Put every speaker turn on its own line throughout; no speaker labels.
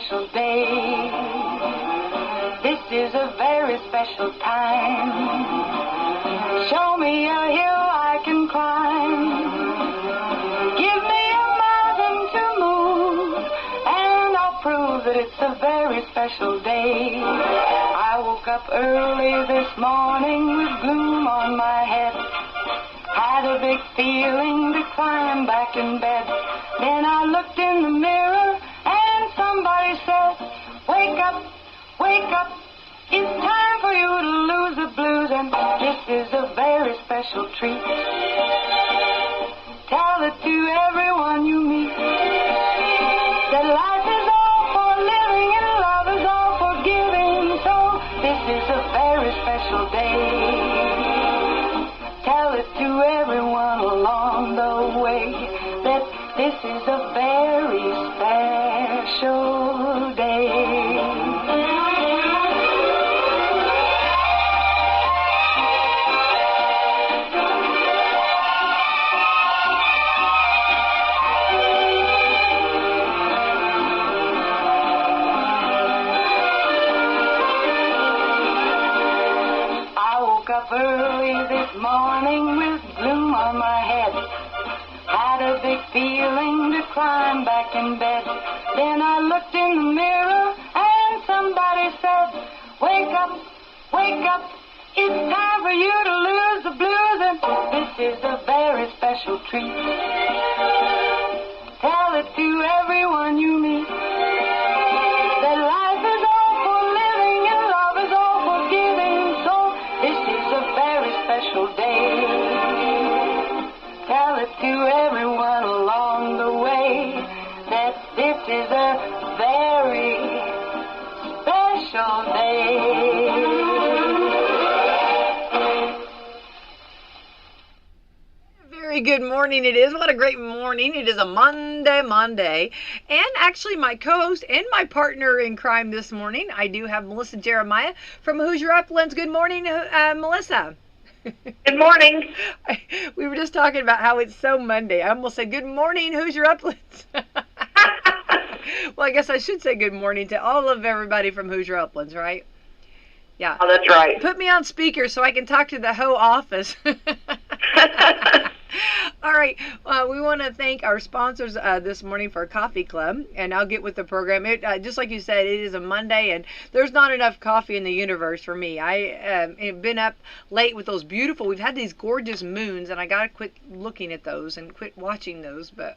special day. This is a very special time. Show me a hill I can climb. Give me a mountain to move, and I'll prove that it's a very special day. I woke up early this morning with gloom on my head. Had a big feeling to climb back in bed. Then I looked in the mirror and somebody said, wake up, wake up. It's time for you to lose the blues, and this is a very special treat. Tell it to everyone you meet that life is all for living and love is all for giving. So this is a very special day. Tell it to everyone along the way that this is a very special day. I woke up early this morning with gloom on my head. Had a big feeling to climb back in bed. Then I looked in the mirror and somebody said, wake up, wake up. It's time for you to lose the blues, and this is a very special treat. Tell it to everyone you meet that life is all for living and love is all for giving. So this is a very special day. Tell it to everyone along the way that this is a very special day.
Very good morning it is. What a great morning. It is a Monday. And actually my co-host and my partner in crime this morning, I do have Melissa Jeremiah from Hoosier Uplands. Good morning, Melissa.
Good morning.
We were just talking about how it's so Monday. I almost said, good morning, Hoosier Uplands. Well, I guess I should say good morning to all of everybody from Hoosier Uplands, right? Yeah.
Oh, that's right.
Put me on speaker so I can talk to the whole office. All right. We want to thank our sponsors this morning for Coffee Club, and I'll get with the program. Just like you said, it is a Monday, and there's not enough coffee in the universe for me. I have been up late with those beautiful. We've had these gorgeous moons, and I got to quit looking at those and quit watching those. But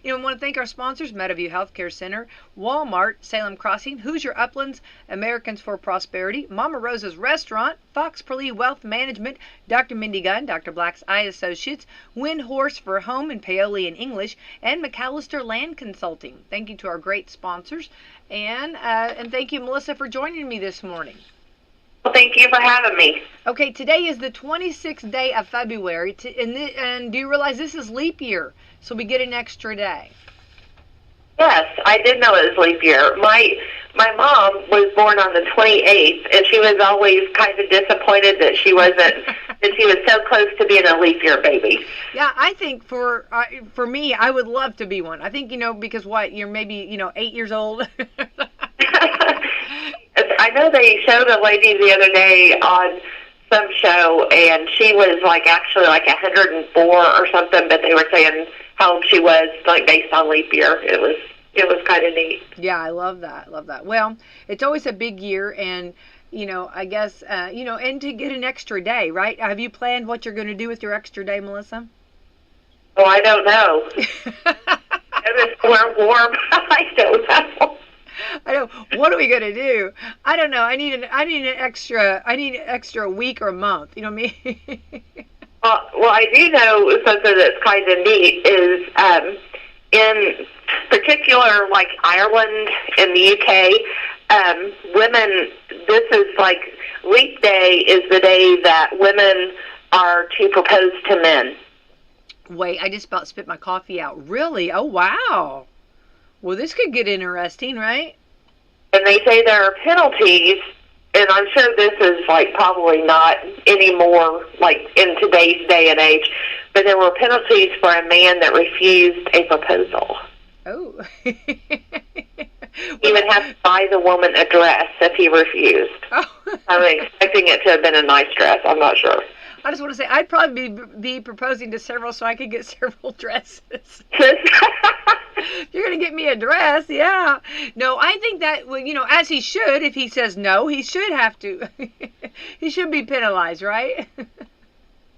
we want to thank our sponsors: Meadowview Healthcare Center, Walmart, Salem Crossing, Hoosier Uplands, Americans for Prosperity, Mama Rosa's Restaurant, Fox Perlee Wealth Management, Dr. Mindy Gunn, Dr. Black's Eye Associates, Wind Horse for Home and Paoli in English, and McAllister Land Consulting. Thank you to our great sponsors, and thank you, Melissa, for joining me this morning.
Well, thank you for having me.
Okay, today is the 26th day of February, and do you realize this is leap year, so we get an extra day?
Yes, I did know it was leap year. My mom was born on the 28th, and she was always kind of disappointed that she wasn't, that she was so close to being a leap year baby.
Yeah, I think for me, I would love to be one. I think, because you're maybe, 8 years old.
I know they showed a lady the other day on some show, and she was actually 104 or something, but they were saying how old she was, based on leap year. It was kind of neat.
Yeah, I love that. Well, it's always a big year, and I guess and to get an extra day, right? Have you planned what you're going to do with your extra day, Melissa?
Oh, I don't know. It's warm. I don't know.
I know. What are we gonna do? I don't know. I need an extra week or a month. You know what I mean?
Well, I do know something that's kind of neat is in particular, Ireland and the UK, women. This is leap day is the day that women are to propose to men.
Wait, I just about spit my coffee out. Really? Oh, wow. Well, this could get interesting, right?
And they say there are penalties, and I'm sure this is probably not anymore in today's day and age, but there were penalties for a man that refused a proposal.
Oh.
He would have to buy the woman a dress if he refused.
Oh.
I'm expecting it to have been a nice dress. I'm not sure.
I just want to say I'd probably be proposing to several so I could get several dresses. If you're going to get me a dress, yeah. No, I think that, well, as he should, if he says no, he should have to. He should be penalized, right?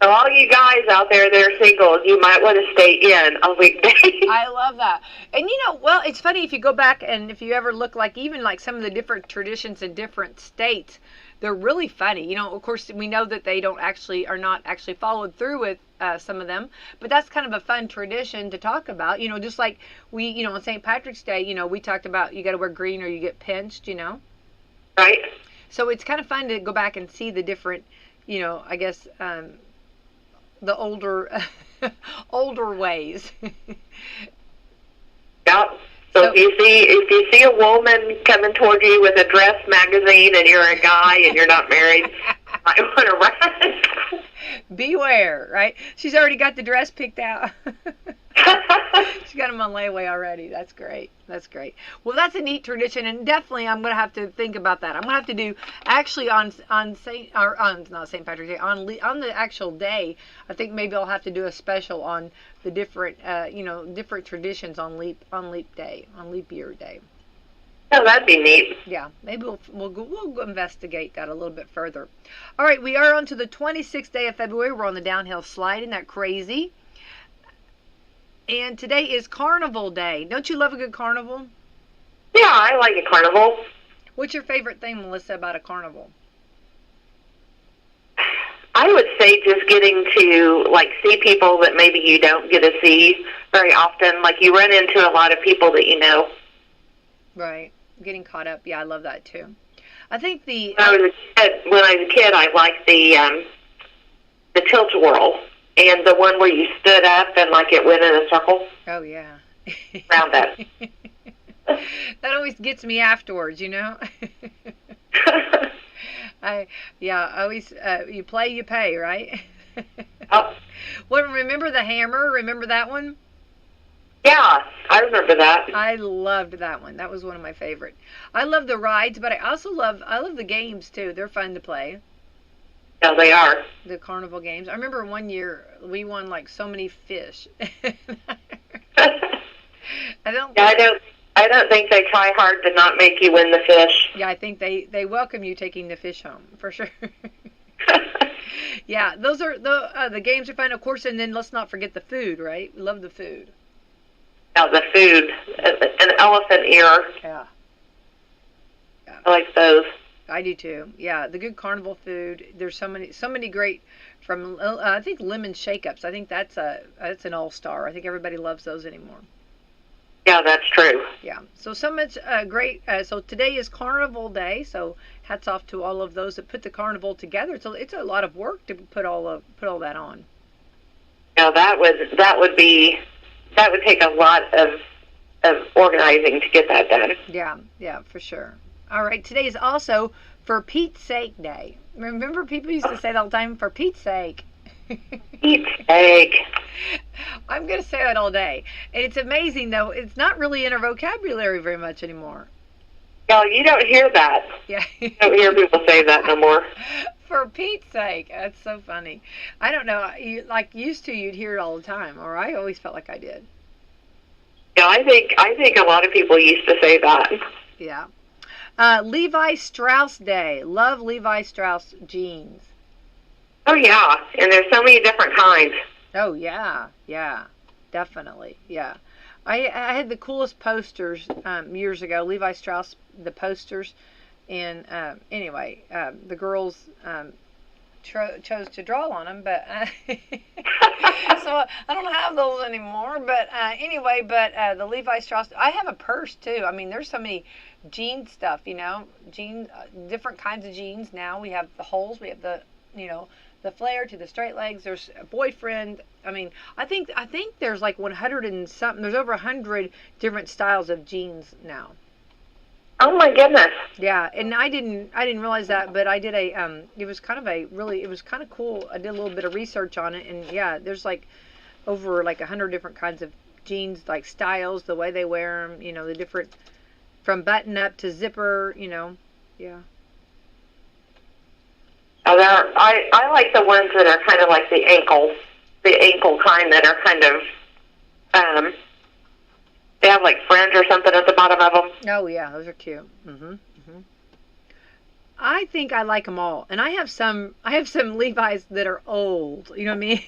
So all you guys out there that are single, you might want to stay in a weekday.
I love that. And well, it's funny if you go back and if you ever look even some of the different traditions in different states, they're really funny. Of course, we know that they are not actually followed through with some of them, but that's kind of a fun tradition to talk about. Just like we, on St. Patrick's Day, we talked about you got to wear green or you get pinched,
Right.
So it's kind of fun to go back and see the different, I guess, the older ways.
Yep. So if you see a woman coming toward you with a dress magazine and you're a guy and you're not married, you might want to run.
Beware, right? She's already got the dress picked out. She's got them on layaway already. That's great. That's great. Well, that's a neat tradition, and definitely I'm going to have to think about that. I'm going to have to do actually not St. Patrick's Day, on the actual day. I think maybe I'll have to do a special on the different different traditions on leap year day.
Oh, that'd be neat.
Yeah, maybe we'll go investigate that a little bit further. All right, we are on to the 26th day of February. We're on the downhill slide. Isn't that crazy? And today is Carnival Day. Don't you love a good carnival?
Yeah, I like a carnival.
What's your favorite thing, Melissa, about a carnival?
I would say just getting to see people that maybe you don't get to see very often. Like you run into a lot of people that you know.
Right. Getting caught up. Yeah, I love that too. I think when
I was a kid, I liked the tilt-a-whirl. And the one where you stood up and it went in a circle.
Oh, yeah.
Around that.
That always gets me afterwards, I always, you play, you pay, right?
Oh.
Well, remember the hammer? Remember that one?
Yeah, I remember that.
I loved that one. That was one of my favorite. I love the rides, but I love the games too. They're fun to play.
Yeah, they are.
The carnival games. I remember one year we won so many fish. I
don't think they try hard to not make you win the fish.
Yeah, I think they welcome you taking the fish home for sure. Yeah, those are the games are fun, of course, and then let's not forget the food, right? We love the food.
Yeah, the food, an elephant ear.
Yeah.
I like those.
I do too. Yeah, the good carnival food. There's so many great from I think lemon shake-ups. I think that's an all-star. I think everybody loves those anymore.
Yeah, that's true.
Yeah. So much great. So today is Carnival Day. So hats off to all of those that put the carnival together. So it's a lot of work to put all that on.
Yeah, that would take a lot of organizing to get that done.
Yeah, for sure. All right, today is also For Pete's Sake Day. Remember, people used to say that all the time, for Pete's sake.
Pete's sake.
I'm going to say that all day. And it's amazing, though. It's not really in our vocabulary very much anymore.
No, you don't hear that.
Yeah.
You don't hear people say that no more.
For Pete's sake. That's so funny. I don't know. Used to, you'd hear it all the time, or I always felt like I did.
Yeah, I think a lot of people used to say that.
Yeah. Levi Strauss Day. Love Levi Strauss jeans.
Oh, yeah. And there's so many different kinds.
Oh, yeah. Yeah. Definitely. Yeah. I had the coolest posters years ago. Levi Strauss, the posters. And anyway, the girls chose to draw on them, but so I don't have those anymore. But anyway, the Levi Strauss, I have a purse too. I mean, there's so many jean stuff, different kinds of jeans. Now we have the holes, we have the flare to the straight legs. There's a boyfriend. I mean, I think there's 100 and something. There's over 100 different styles of jeans now.
Oh my goodness.
Yeah, and I didn't realize that, but I did it was kind of cool. I did a little bit of research on it, and yeah, there's over 100 different kinds of jeans, styles, the way they wear them, the different from button up to zipper, yeah.
Oh, I like the ones that are kind of like the ankle kind that are kind of, they have like fringe or something at the bottom of them.
Oh yeah, those are cute. I think I like them all, and I have some Levi's that are old. You know what I mean?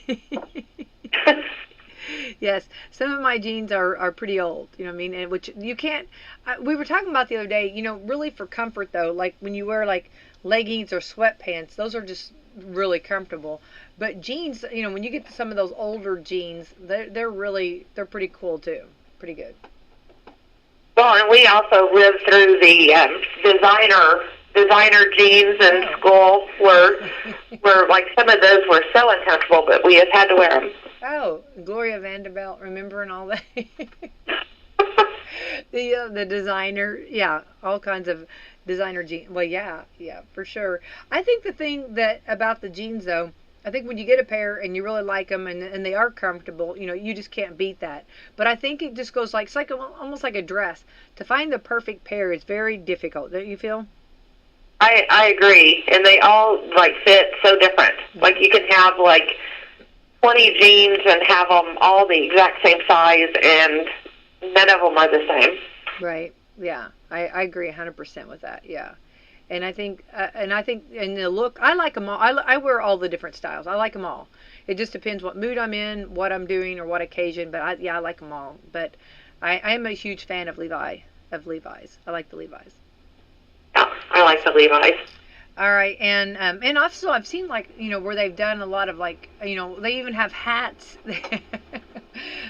Yes, some of my jeans are pretty old. You know what I mean? And which you can't. We were talking about the other day. Really for comfort though, like when you wear like leggings or sweatpants, those are just really comfortable. But jeans, when you get to some of those older jeans, they're pretty cool too. Pretty good.
Well, and we also lived through the designer jeans in school where like some of those were so uncomfortable, but we just had to wear them.
Oh, Gloria Vanderbilt, remember, and all that. The designer, yeah, all kinds of designer jeans. Well, yeah, for sure. I think the thing about the jeans though, I think when you get a pair and you really like them and they are comfortable, you just can't beat that. But I think it just goes it's like almost like a dress. To find the perfect pair is very difficult, don't you feel?
I agree, and they all like fit so different. Like you can have like 20 jeans and have them all the exact same size, and none of them are the same.
Right. Yeah, I agree 100% with that. Yeah. And I think in the look, I like them all. I wear all the different styles. I like them all. It just depends what mood I'm in, what I'm doing, or what occasion. But I like them all. But I am a huge fan of Levi's. I like the Levi's.
Yeah, I like the Levi's.
All right, and also I've seen where they've done a lot of they even have hats.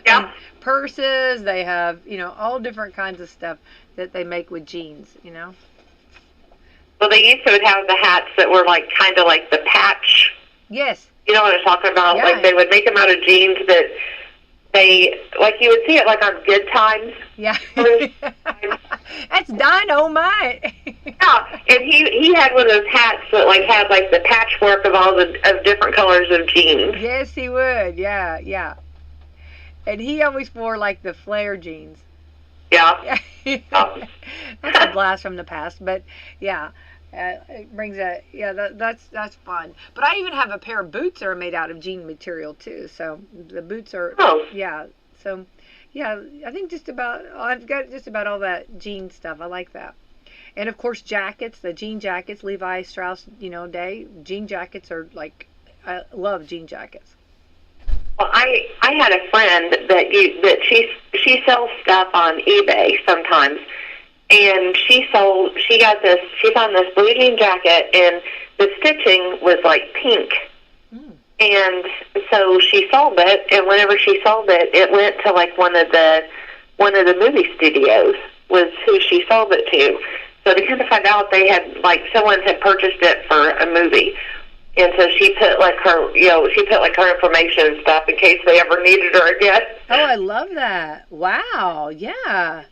Yeah.
Purses. They have all different kinds of stuff that they make with jeans.
Well, they used to have the hats that were like kind of like the patch.
Yes.
You know what I'm talking about?
Yeah.
Like they would make them out of jeans that you would see it like on Good Times.
Yeah. That's dynamite.
Yeah, and he had one of those hats that had like the patchwork of all of different colors of jeans.
Yes, he would. Yeah. And he always wore like the flare jeans.
Yeah.
That's a blast from the past, but yeah. It brings that's fun. But I even have a pair of boots that are made out of jean material too. So the boots are yeah. So yeah, I think I've got just about all that jean stuff. I like that. And of course jackets, the jean jackets, Levi Strauss, day. Jean jackets are I love jean jackets.
Well, I had a friend that she sells stuff on eBay sometimes. And she found this blue jean jacket, and the stitching was like pink. And so she sold it, and whenever she sold it, it went to like one of the movie studios was who she sold it to. So to kind of find out, they had someone had purchased it for a movie. And so she put her information and stuff in case they ever needed her again.
Oh, I love that. Wow, yeah.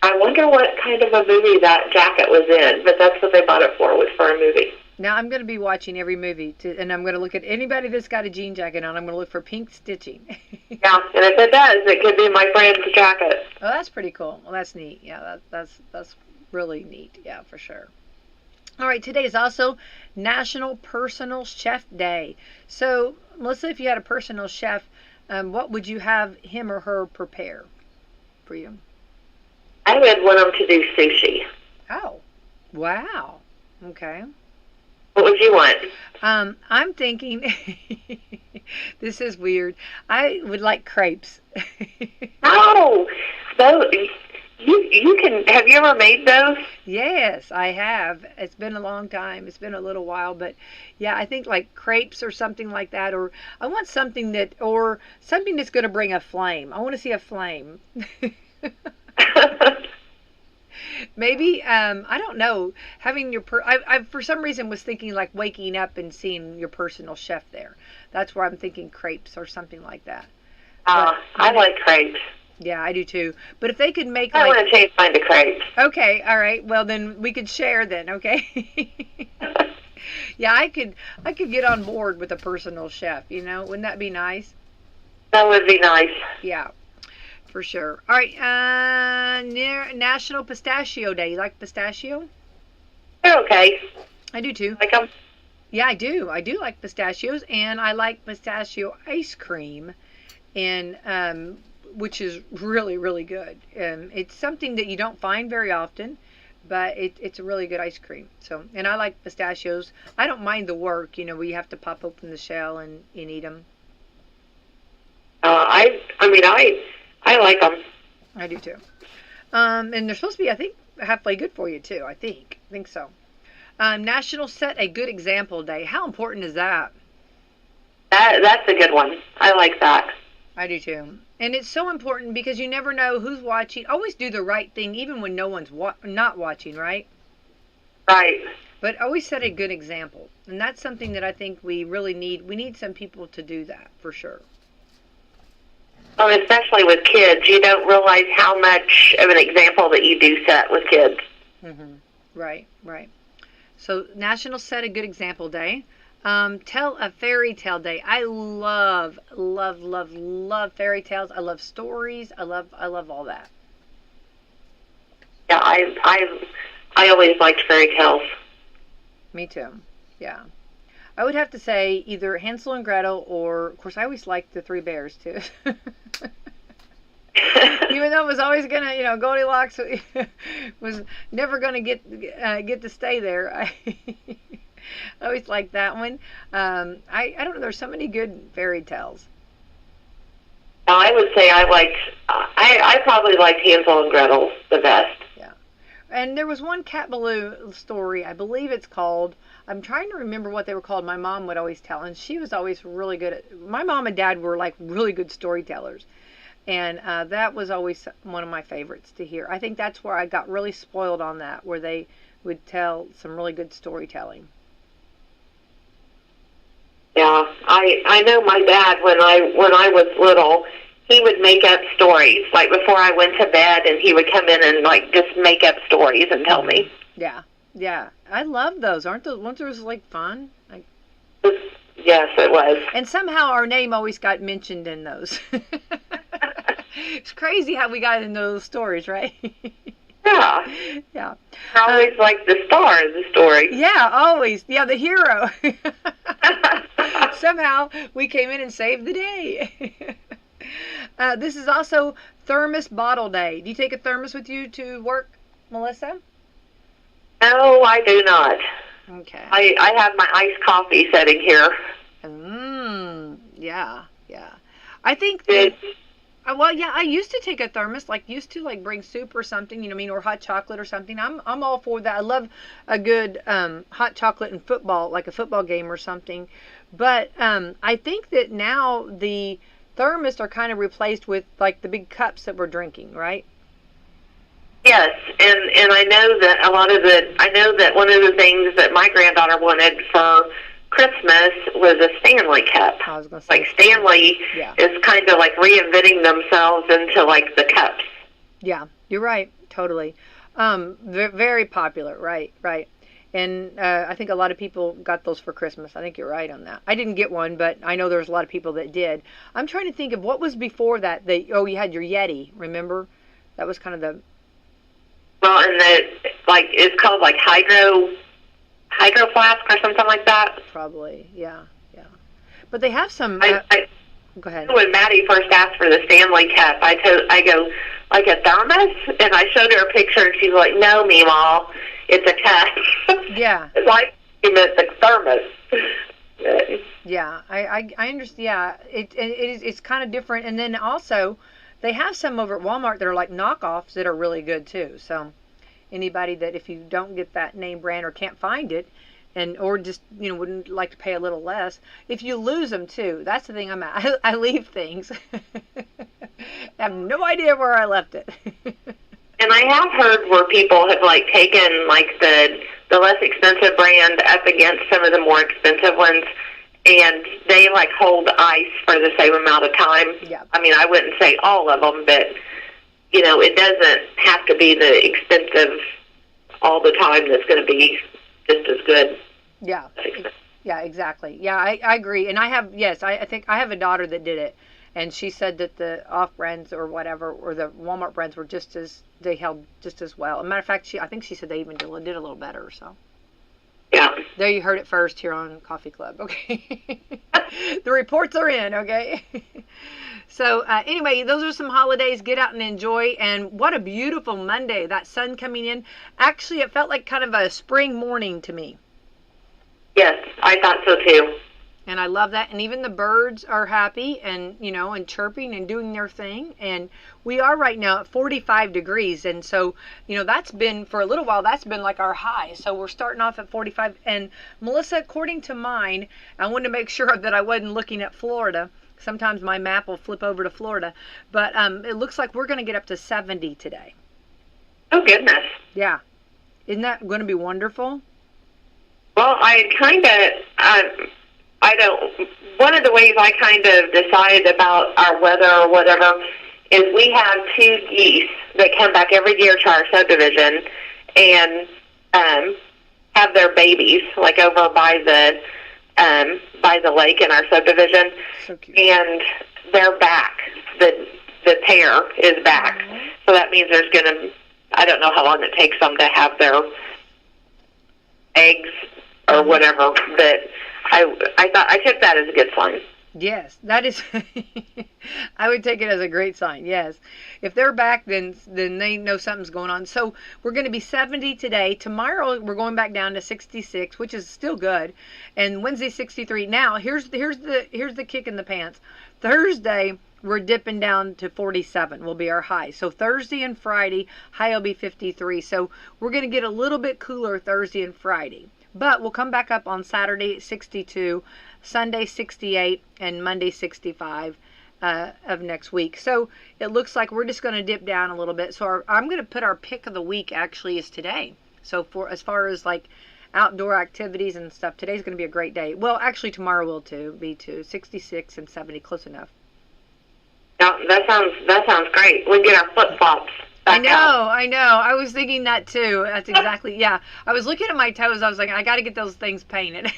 I wonder what kind of a movie that jacket was in, but that's what they bought it was for a movie.
Now I'm going to be watching every movie, and I'm going to look at anybody that's got a jean jacket on. I'm going to look for pink stitching.
Yeah, and if it does, it could be my friend's jacket.
Oh, that's pretty cool. Well, that's neat. Yeah, that's really neat. Yeah, for sure. All right, today is also National Personal Chef Day. So, Melissa, if you had a personal chef, what would you have him or her prepare for you?
I would want them to do sushi.
Oh, wow. Okay.
What would you want?
I'm thinking, this is weird. I would like crepes.
Oh, those. You can. Have you ever made those?
Yes, I have. It's been a long time. It's been a little while, but yeah, I think like crepes or something like that, or I want something that's going to bring a flame. I want to see a flame. Maybe I don't know. Having your I for some reason was thinking like waking up and seeing your personal chef there. That's where I'm thinking crepes or something like that.
I like crepes.
Yeah, I do too. But if they could make
I want to change mine to crepes.
Okay, all right. Well, then we could share then, okay? Yeah, I could get on board with a personal chef, Wouldn't that be nice?
That would be nice.
Yeah. for sure. All right, National Pistachio Day. You like pistachio?
They're okay.
I do too.
Like them.
Yeah, I do. I do like pistachios, and I like pistachio ice cream, and which is really, really good. It's something that you don't find very often, but it's a really good ice cream. So, and I like pistachios. I don't mind the work, where you have to pop open the shell and eat them.
I like them.
I do too. And they're supposed to be, I think, halfway good for you too. I think so. National Set a Good Example Day. How important is that?
That's a good one. I like that.
I do too. And it's so important because you never know who's watching. Always do the right thing even when no one's not watching, right?
Right.
But always set a good example. And that's something that I think we really need. We need some people to do that for sure.
Well, especially with kids, you don't realize how much of an example that you do set with kids.
Mm-hmm. Right. So, National Set a Good Example Day. Tell a Fairy Tale Day. I love fairy tales. I love stories. I love all that.
Yeah, I always liked fairy tales.
Me too. Yeah. I would have to say either Hansel and Gretel or, of course, I always liked the Three Bears too. Even though it was always gonna, Goldilocks was never gonna get to stay there. I always liked that one. I don't know. There's so many good fairy tales.
I would say I probably liked Hansel and Gretel the best.
Yeah. And there was one Cat Baloo story, I believe it's called. I'm trying to remember what they were called. My mom would always tell, and she was always really good at. My mom and dad were like really good storytellers, and that was always one of my favorites to hear. I think that's where I got really spoiled on that, where they would tell some really good storytelling.
Yeah, I know my dad when I was little, he would make up stories like before I went to bed, and he would come in and like just make up stories and tell me.
Yeah, I love those. Aren't those like fun?
Yes, it was.
And somehow our name always got mentioned in those. It's crazy how we got into those stories, right?
Yeah.
Yeah.
Always like the star of the story.
Yeah, always. Yeah, the hero. Somehow we came in and saved the day. This is also Thermos Bottle Day. Do you take a thermos with you to work, Melissa?
No, I do not.
Okay.
I have my iced coffee setting here.
Yeah. I think that, I used to take a thermos, used to bring soup or something, or hot chocolate or something. I'm all for that. I love a good hot chocolate and football, like a football game or something. But I think that now the thermos are kind of replaced with the big cups that we're drinking, right?
Yes, and I know that one of the things that my granddaughter wanted for Christmas was a Stanley cup.
I was gonna say
Stanley is kind of reinventing themselves into the cups.
Yeah, you're right, totally. Very popular, right. And I think a lot of people got those for Christmas. I think you're right on that. I didn't get one, but I know there's a lot of people that did. I'm trying to think of what was before that. You had your Yeti, remember? That was kind of the...
Well, and it's called hydro flask or something like that.
Probably, yeah. But they have some... Go ahead.
When Maddie first asked for the Stanley cup, I go, like a thermos? And I showed her a picture, and she's like, no, Meemaw, it's a cup.
Yeah.
It's like you meant the thermos.
Yeah, I understand. Yeah, it's kind of different. And then also, they have some over at Walmart that are like knockoffs that are really good too. So anybody that, if you don't get that name brand or can't find it, or just wouldn't like to pay a little less, if you lose them too, that's the thing I'm at. I leave things. I have no idea where I left it.
And I have heard where people have taken the less expensive brand up against some of the more expensive ones, and they hold ice for the same amount of time.
Yeah.
I mean, I wouldn't say all of them, but it doesn't have to be the expensive all the time that's going to be just as good.
Yeah. Yeah, exactly. Yeah, I agree. And I think I have a daughter that did it. and she said that the off brands or whatever, or the Walmart brands were they held just as well. As a matter of fact, I think she said they even did a little better. So.
Yeah.
There you heard it first here on Coffee Club. Okay. The reports are in. Okay. So anyway, those are some holidays. Get out and enjoy. And what a beautiful Monday. That sun coming in. Actually, it felt like kind of a spring morning to me.
Yes, I thought so too.
And I love that. And even the birds are happy and, and chirping and doing their thing. And we are right now at 45 degrees. And so, that's been, for a little while, that's been like our high. So we're starting off at 45. And Melissa, according to mine, I wanted to make sure that I wasn't looking at Florida. Sometimes my map will flip over to Florida. But it looks like we're going to get up to 70 today.
Oh, goodness.
Yeah. Isn't that going to be wonderful?
Well, one of the ways I kind of decide about our weather or whatever is we have 2 geese that come back every year to our subdivision and have their babies, like over by the lake in our subdivision.
So cute.
And they're back. The pair is back.
Mm-hmm.
So that means there's going to, I don't know how long it takes them to have their eggs or whatever, but I took that as a good sign.
Yes, that is. I would take it as a great sign. Yes, if they're back, then they know something's going on. So we're going to be 70 today. Tomorrow we're going back down to 66, which is still good, and Wednesday 63. Now here's the kick in the pants. Thursday we're dipping down to 47. Will be our high. So Thursday and Friday high will be 53. So we're going to get a little bit cooler Thursday and Friday. But we'll come back up on Saturday 62, Sunday 68, and Monday 65 of next week. So it looks like we're just going to dip down a little bit. So I'm going to put our pick of the week actually is today. So for as far as like outdoor activities and stuff, today's going to be a great day. Well, actually tomorrow will too. Be to 66 and 70, close enough.
Yeah, that sounds great. We get our flip flops.
I know. I was thinking that too. That's exactly, yeah. I was looking at my toes. I was like, I got to get those things painted.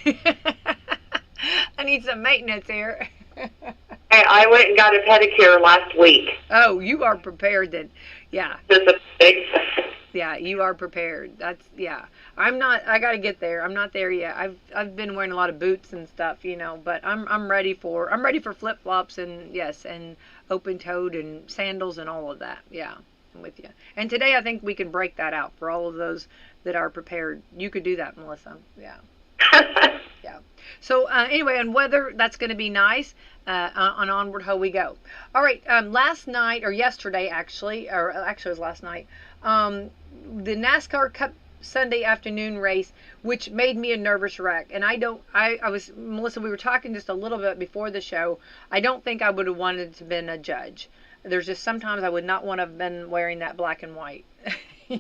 I need some maintenance here.
Hey, I went and got a pedicure last week.
Oh, you are prepared then. Yeah.
Just a big...
Yeah, you are prepared. Yeah. I got to get there. I'm not there yet. I've been wearing a lot of boots and stuff, but I'm ready for flip-flops and yes, and open-toed and sandals and all of that. Yeah. With you. And today I think we can break that out for all of those that are prepared. You could do that, Melissa. Yeah. Yeah. So anyway, and weather, that's going to be nice. On Onward Ho we go. All right. Last night, or yesterday actually, or actually it was last night, the NASCAR Cup Sunday afternoon race, which made me a nervous wreck. And Melissa, we were talking just a little bit before the show. I don't think I would have wanted to have been a judge. There's just sometimes I would not want to have been wearing that black and white.
Yeah,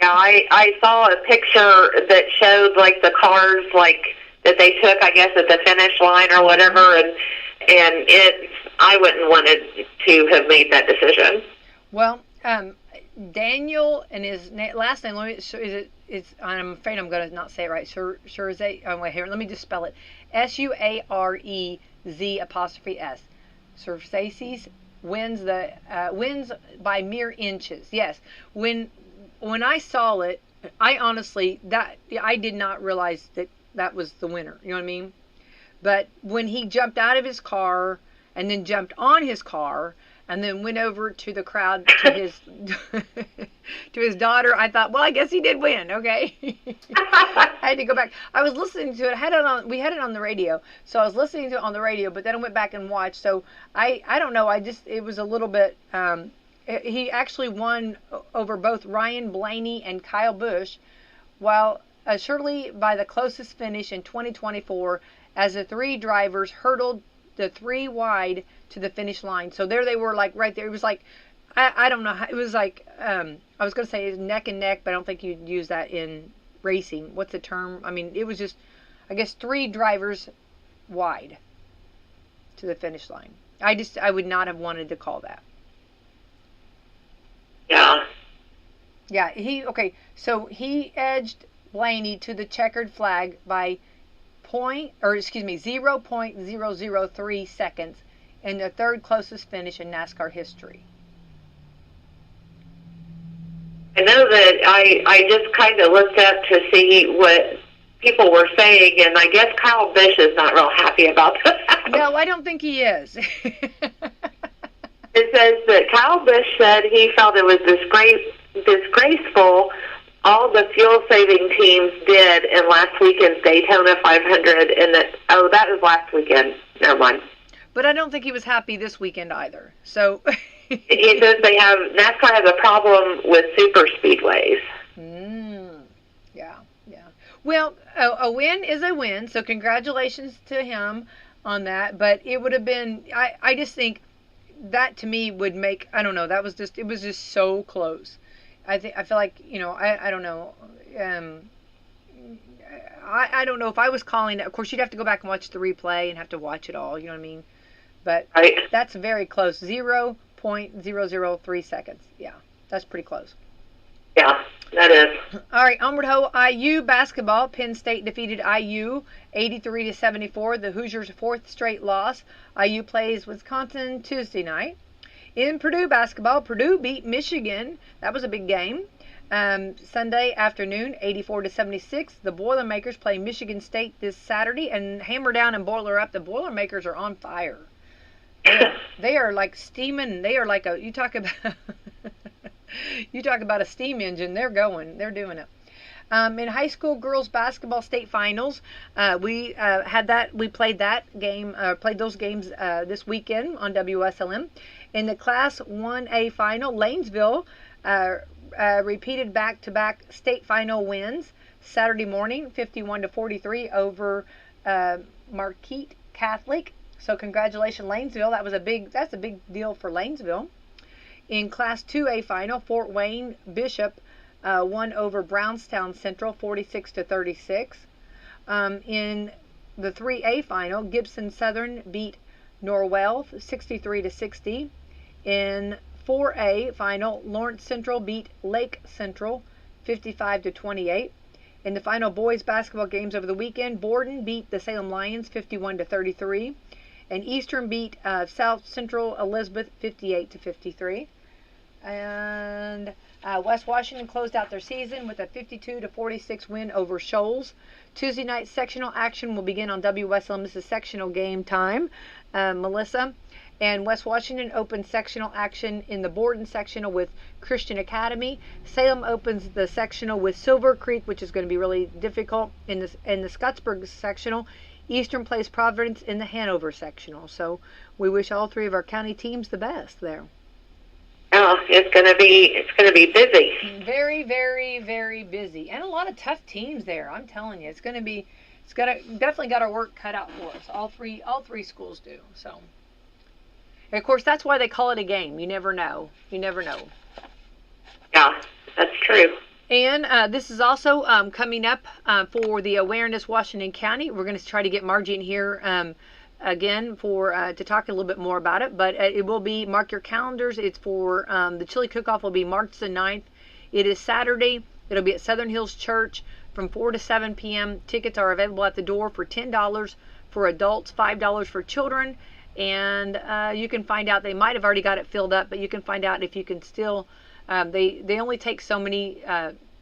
I saw a picture that showed like the cars like that they took, I guess, at the finish line or whatever, and I wouldn't wanted to have made that decision.
Well, Daniel and his last name. I'm afraid I'm going to not say it right. Suarez. Oh wait, here. Let me just spell it. Suarez'. Surfaces. Wins by mere inches. Yes. When I saw it, I honestly I did not realize that was the winner. You know what I mean? But when he jumped out of his car and then jumped on his car and then went over to the crowd to his to his daughter, I thought, well, I guess he did win. Okay. I had to go back. I was listening to it. We had it on the radio, so I was listening to it on the radio. But then I went back and watched. So I don't know. It was a little bit. He actually won over both Ryan Blaney and Kyle Busch, while surely by the closest finish in 2024, as the 3 drivers hurdled the 3 wide to the finish line. So there they were, like right there. It was like, I don't know. It was like, I was going to say neck and neck, but I don't think you'd use that in racing. What's the term? I mean, it was just, I guess, 3 drivers wide to the finish line. I would not have wanted to call that.
Yeah.
Yeah, so he edged Blaney to the checkered flag by 0.003 seconds and the third closest finish in NASCAR history.
I know that I just kind of looked up to see what people were saying, and I guess Kyle Busch is not real happy about that.
No, I don't think he is.
It says that Kyle Busch said he felt it was disgraceful all the fuel-saving teams did in last weekend's Daytona 500, and that was last weekend. Never mind.
But I don't think he was happy this weekend either. So
he says NASCAR has a problem with super speedways.
Yeah. Well, a win is a win, so congratulations to him on that. But it would have been, I just think that to me would make, I don't know, it was just so close. I feel like, I don't know. I don't know if I was calling it. Of course, you'd have to go back and watch the replay and have to watch it all. You know what I mean? But
right.
That's very close. 0.003 seconds. Yeah, that's pretty close.
Yeah, that is.
All right, onward ho. IU basketball. Penn State defeated IU 83-74. The Hoosiers' fourth straight loss. IU plays Wisconsin Tuesday night. In Purdue basketball, Purdue beat Michigan. That was a big game. Sunday afternoon, 84-76. The Boilermakers play Michigan State this Saturday and hammer down and boiler up. The Boilermakers are on fire. They are like steaming. They are like you talk about a steam engine. They're doing it. In high school girls basketball state finals, we played those games this weekend on Wslm. In the Class 1A final, Lanesville repeated back-to-back state final wins Saturday morning, 51-43 over Marquette Catholic. So congratulations, Lanesville. That's a big deal for Lanesville. In Class 2A final, Fort Wayne Bishop won over Brownstown Central 46-36. In the 3A final, Gibson Southern beat Norwell 63-60. In 4A final, Lawrence Central beat Lake Central 55-28. In the final boys basketball games over the weekend, Borden beat the Salem Lions 51-33. And Eastern beat South Central Elizabeth 58-53. And West Washington closed out their season with a 52-46 win over Shoals. Tuesday night sectional action will begin on Wslm. This is sectional game time, Melissa. And West Washington opens sectional action in the Borden sectional with Christian Academy. Salem opens the sectional with Silver Creek, which is going to be really difficult. In the Scottsburg sectional, Eastern plays Providence in the Hanover sectional. So we wish all three of our county teams the best there.
Oh, it's going to be busy.
Very, very, very busy, and a lot of tough teams there. I'm telling you, definitely got our work cut out for us. All three schools do. So, and of course, that's why they call it a game. You never know.
Yeah, that's true.
And this is also coming up for the Awareness Washington County. We're going to try to get Margie in here again to talk a little bit more about it. But it will be, mark your calendars. It's for the chili cook-off will be March the 9th. It is Saturday. It'll be at Southern Hills Church from 4 to 7 p.m. Tickets are available at the door for $10 for adults, $5 for children. And you can find out, they might have already got it filled up, but you can find out if you can still... They only take so many,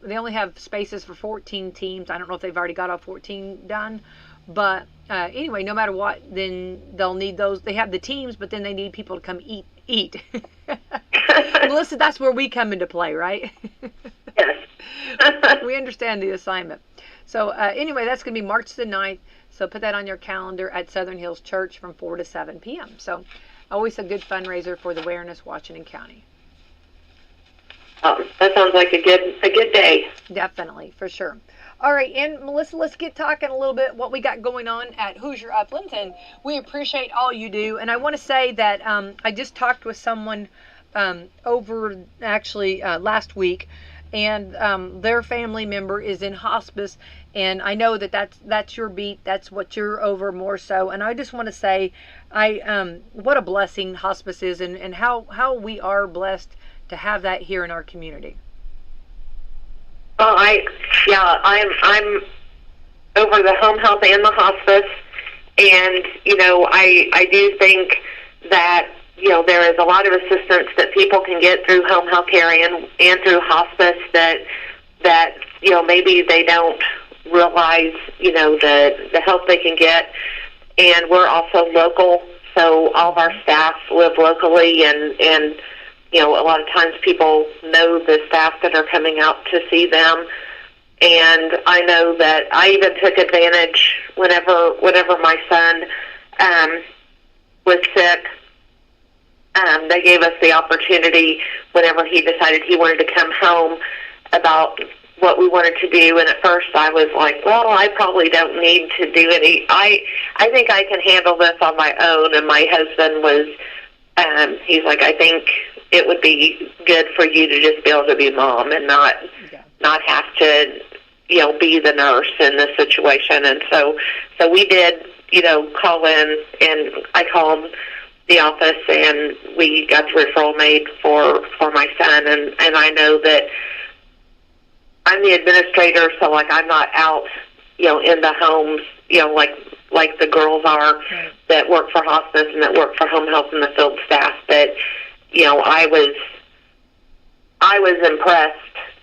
they only have spaces for 14 teams. I don't know if they've already got all 14 done. But anyway, no matter what, then they'll need those. They have the teams, but then they need people to come eat. Melissa, that's where we come into play, right?
Yes.
We understand the assignment. So anyway, that's going to be March the 9th. So put that on your calendar at Southern Hills Church from 4 to 7 p.m. So always a good fundraiser for the Awareness Washington County.
Oh, that sounds like a good day.
Definitely, for sure. All right, and Melissa, let's get talking a little bit what we got going on at Hoosier Uplands, and we appreciate all you do. And I want to say that I just talked with someone over last week, and their family member is in hospice, and I know that's your beat, that's what you're over more so. And I just want to say, what a blessing hospice is, and how we are blessed to have that here in our community.
Well, I'm over the home health and the hospice, and I do think that, there is a lot of assistance that people can get through home health care and through hospice that maybe they don't realize, the help they can get. And we're also local, so all of our staff live locally, and a lot of times people know the staff that are coming out to see them. And I know that I even took advantage whenever my son was sick. They gave us the opportunity whenever he decided he wanted to come home about what we wanted to do. And at first I was like, well, I probably don't need to do any. I think I can handle this on my own. And my husband was, he's like, I think it would be good for you to just be able to be mom and not have to, be the nurse in this situation. And so we did, call in, and I called the office, and we got the referral made for my son. And I know that I'm the administrator, so like I'm not out, in the homes, like the girls are that work for hospice and that work for home health and the field staff. But I was impressed,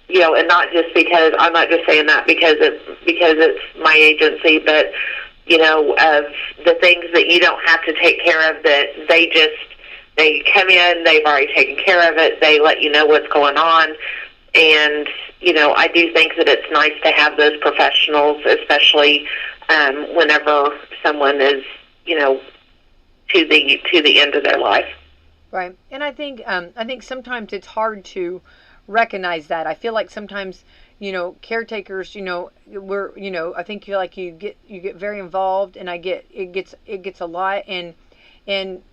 and not just because I'm not just saying that because it's my agency, but of the things that you don't have to take care of, that they come in, they've already taken care of it, they let you know what's going on. And I do think that it's nice to have those professionals, especially whenever someone is to the end of their life.
Right. And I think sometimes it's hard to recognize that. I feel like sometimes caretakers, we're, I think you get very involved, and it gets a lot, and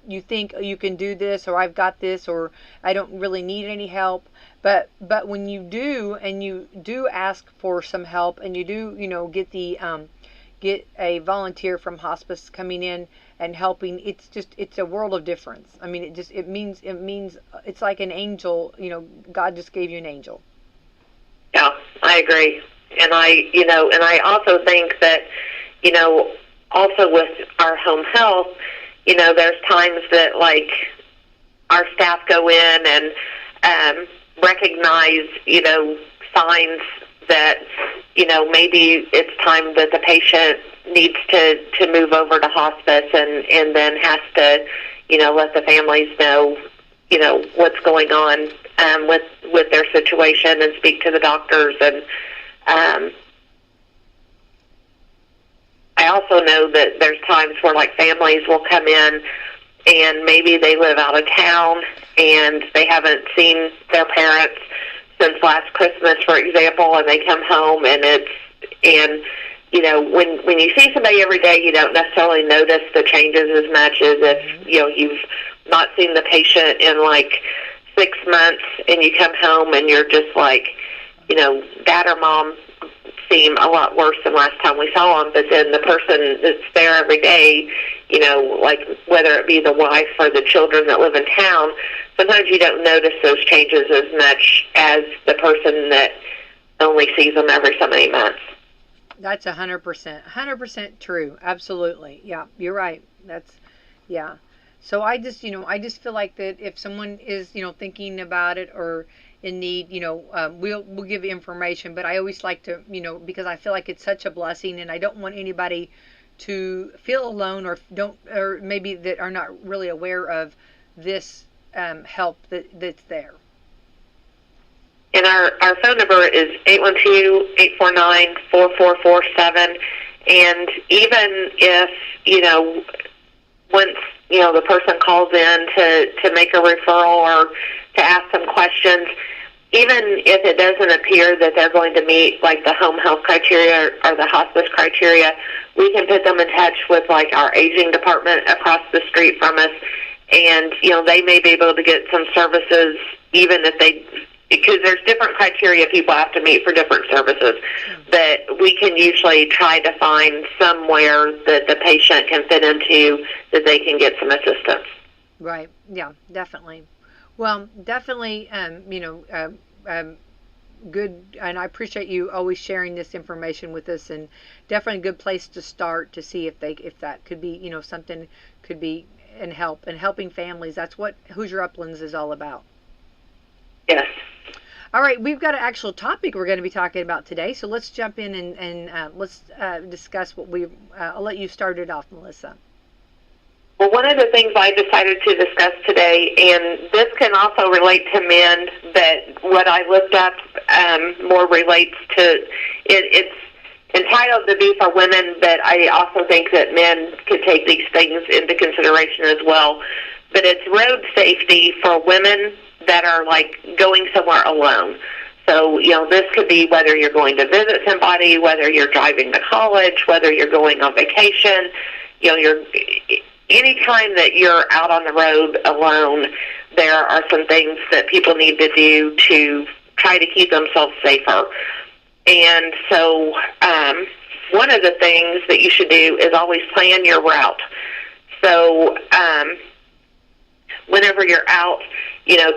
you think you can do this, or I've got this, or I don't really need any help. But when you do, and you do ask for some help, and you do, get a volunteer from hospice coming in and helping, it's a world of difference. I mean, it means it's like an angel, God just gave you an angel.
Yeah, I agree. And I also think that, also with our home health, there's times that like our staff go in and recognize, signs that, maybe it's time that the patient needs to move over to hospice, and then has to, let the families know, what's going on with their situation, and speak to the doctors. And I also know that there's times where like families will come in, and maybe they live out of town and they haven't seen their parents since last Christmas, for example, and they come home, and when you see somebody every day, you don't necessarily notice the changes as much as if you've not seen the patient in like 6 months, and you come home and you're just like, dad or mom seem a lot worse than last time we saw them. But then the person that's there every day, like whether it be the wife or the children that live in town, sometimes you don't notice those changes as much as the person that only sees them every so many months.
That's 100% true. Absolutely. Yeah, you're right. Yeah. So I just feel like that if someone is, thinking about it or in need, we'll give information, but I always like to, because I feel like it's such a blessing, and I don't want anybody to feel alone, or maybe that are not really aware of this help that's there.
And our phone number is 812-849-4447. And even if, once, the person calls in to make a referral or to ask some questions, even if it doesn't appear that they're going to meet like the home health criteria or the hospice criteria, we can put them in touch with like our aging department across the street from us. And, they may be able to get some services, even if because there's different criteria people have to meet for different services, that we can usually try to find somewhere that the patient can fit into that they can get some assistance.
Right. Yeah, definitely. Well, definitely, good, and I appreciate you always sharing this information with us, and definitely a good place to start to see if that could be, something could be and helping families. That's what Hoosier Uplands is all about.
Yes.
All right, we've got an actual topic we're going to be talking about today, so let's jump in and let's discuss what I'll let you start it off, Melissa.
Well, one of the things I decided to discuss today, and this can also relate to men, but what I looked up more relates to, it's entitled to be for women, but I also think that men could take these things into consideration as well. But it's road safety for women that are like going somewhere alone. So, this could be whether you're going to visit somebody, whether you're driving to college, whether you're going on vacation, anytime that you're out on the road alone, there are some things that people need to do to try to keep themselves safer. And so one of the things that you should do is always plan your route. So whenever you're out,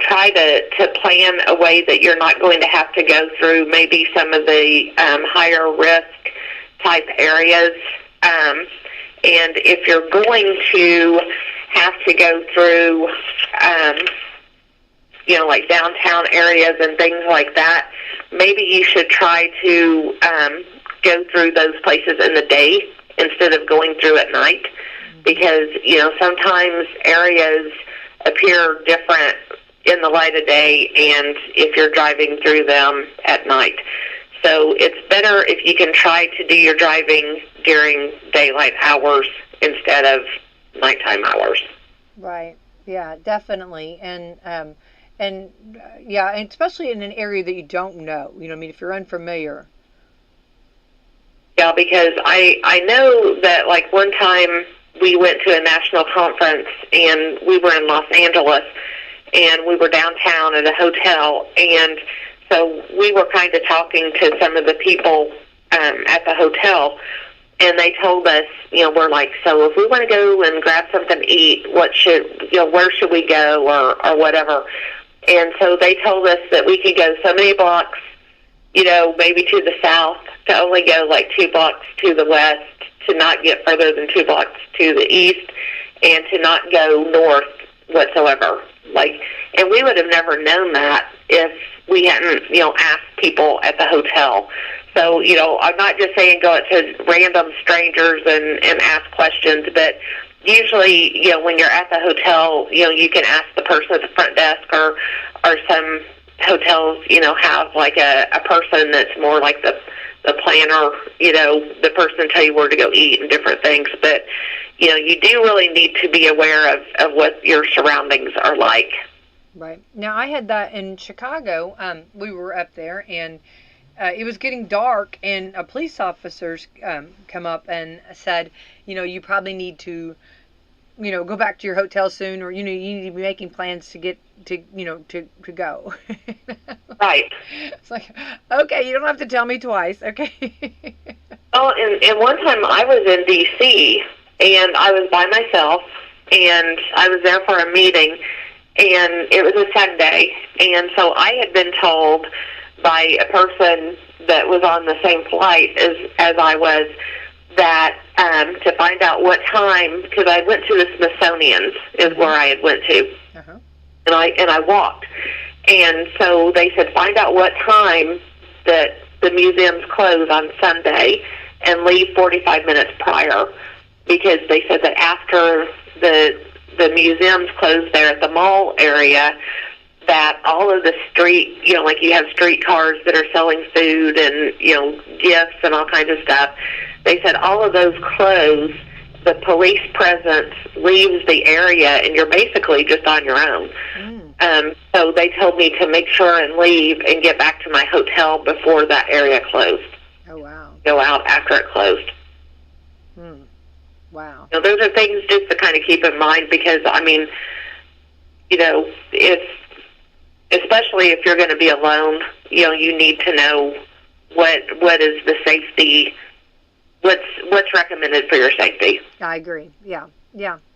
try to plan a way that you're not going to have to go through maybe some of the higher risk type areas. And if you're going to have to go through, like downtown areas and things like that, maybe you should try to go through those places in the day instead of going through at night, because, sometimes areas appear different in the light of day and if you're driving through them at night. So it's better if you can try to do your driving during daylight hours instead of nighttime hours.
Right. Yeah, definitely. And especially in an area that you don't know. If you're unfamiliar.
Yeah, because I know that like one time we went to a national conference and we were in Los Angeles and we were downtown at a hotel, and so we were kind of talking to some of the people at the hotel, and they told us, we're like, so if we want to go and grab something to eat, where should we go or whatever? And so they told us that we could go so many blocks, maybe to the south, to only go like 2 blocks to the west, to not get further than 2 blocks to the east, and to not go north whatsoever. And we would have never known that if we hadn't, asked people at the hotel. So, I'm not just saying go out to random strangers and ask questions, but usually, when you're at the hotel, you can ask the person at the front desk, or some hotels, have like a person that's more like the planner, the person tell you where to go eat and different things. But, you do really need to be aware of what your surroundings are like.
Right. Now, I had that in Chicago. We were up there, and it was getting dark, and a police officers come up and said, you probably need to, go back to your hotel soon, or, you need to be making plans to get to go.
Right.
It's like, okay, you don't have to tell me twice, okay?
Oh, and one time I was in D.C., and I was by myself, and I was there for a meeting, and it was a Sunday, and so I had been told by a person that was on the same flight as I was that to find out what time, because I went to the Smithsonian's is where I had went to, and I walked, and so they said find out what time that the museums close on Sunday and leave 45 minutes prior, because they said that after the museums closed there at the mall area, that all of the street, like you have street cars that are selling food and, gifts and all kinds of stuff. They said all of those close, the police presence leaves the area, and you're basically just on your own. So they told me to make sure and leave and get back to my hotel before that area closed.
Oh, wow.
Go out after it closed.
Wow.
Those are things just to kind of keep in mind, because, especially if you're going to be alone, you need to know what is the safety, what's recommended for your safety.
I agree. Yeah,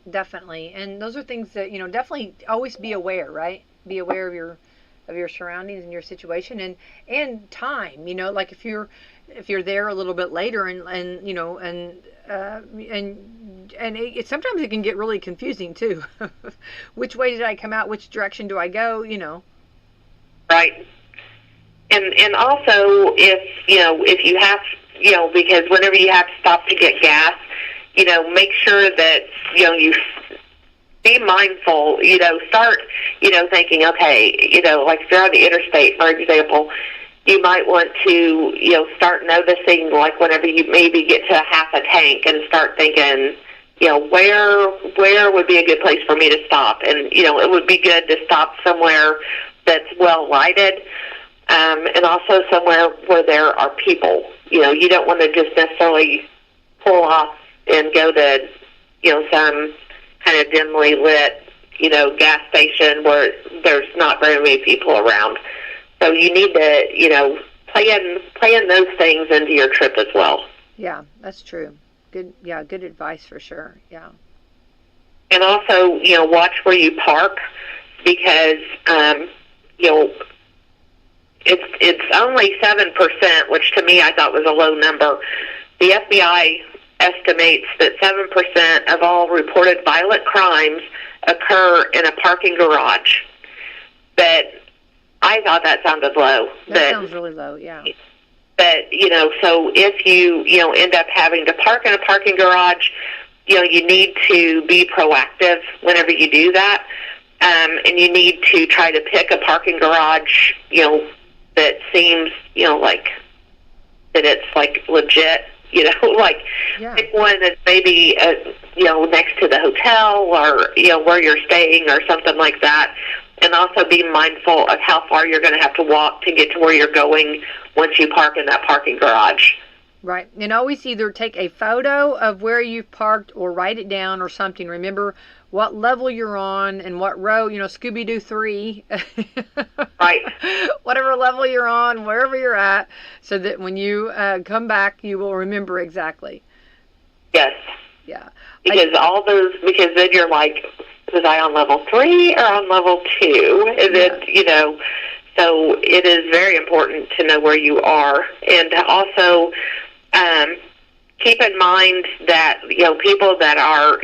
definitely. And those are things that, definitely always be aware, right? Be aware of your surroundings and your situation and time, like if you're there a little bit later and sometimes it can get really confusing too. Which way did I come out? Which direction do I go?
Right. And also, if you have, because whenever you have to stop to get gas, make sure that, you be mindful, start, thinking, okay, like if you're on the interstate, for example, you might want to, start noticing, like whenever you maybe get to half a tank and start thinking, where would be a good place for me to stop? And, it would be good to stop somewhere that's well lighted, and also somewhere where there are people. You don't want to just necessarily pull off and go to, some kind of dimly lit, gas station where there's not very many people around. So you need to, plan those things into your trip as well.
Yeah, that's true. Good advice for sure. Yeah.
And also, watch where you park, because, it's only 7%, which to me I thought was a low number. The FBI estimates that 7% of all reported violent crimes occur in a parking garage. But I thought that sounded low.
That sounds really low, yeah.
But, so if you, end up having to park in a parking garage, you need to be proactive whenever you do that. And you need to try to pick a parking garage, that seems, like that it's like legit, like pick one that's maybe, next to the hotel or, where you're staying or something like that. And also be mindful of how far you're going to have to walk to get to where you're going once you park in that parking garage.
Right. And always either take a photo of where you've parked or write it down or something. Remember what level you're on and what row, Scooby-Doo 3.
Right.
Whatever level you're on, wherever you're at, so that when you come back, you will remember exactly.
Yes.
Yeah.
Because then you're like, was I on level 3 or on level 2? And then, so it is very important to know where you are. And to also keep in mind that, people that are,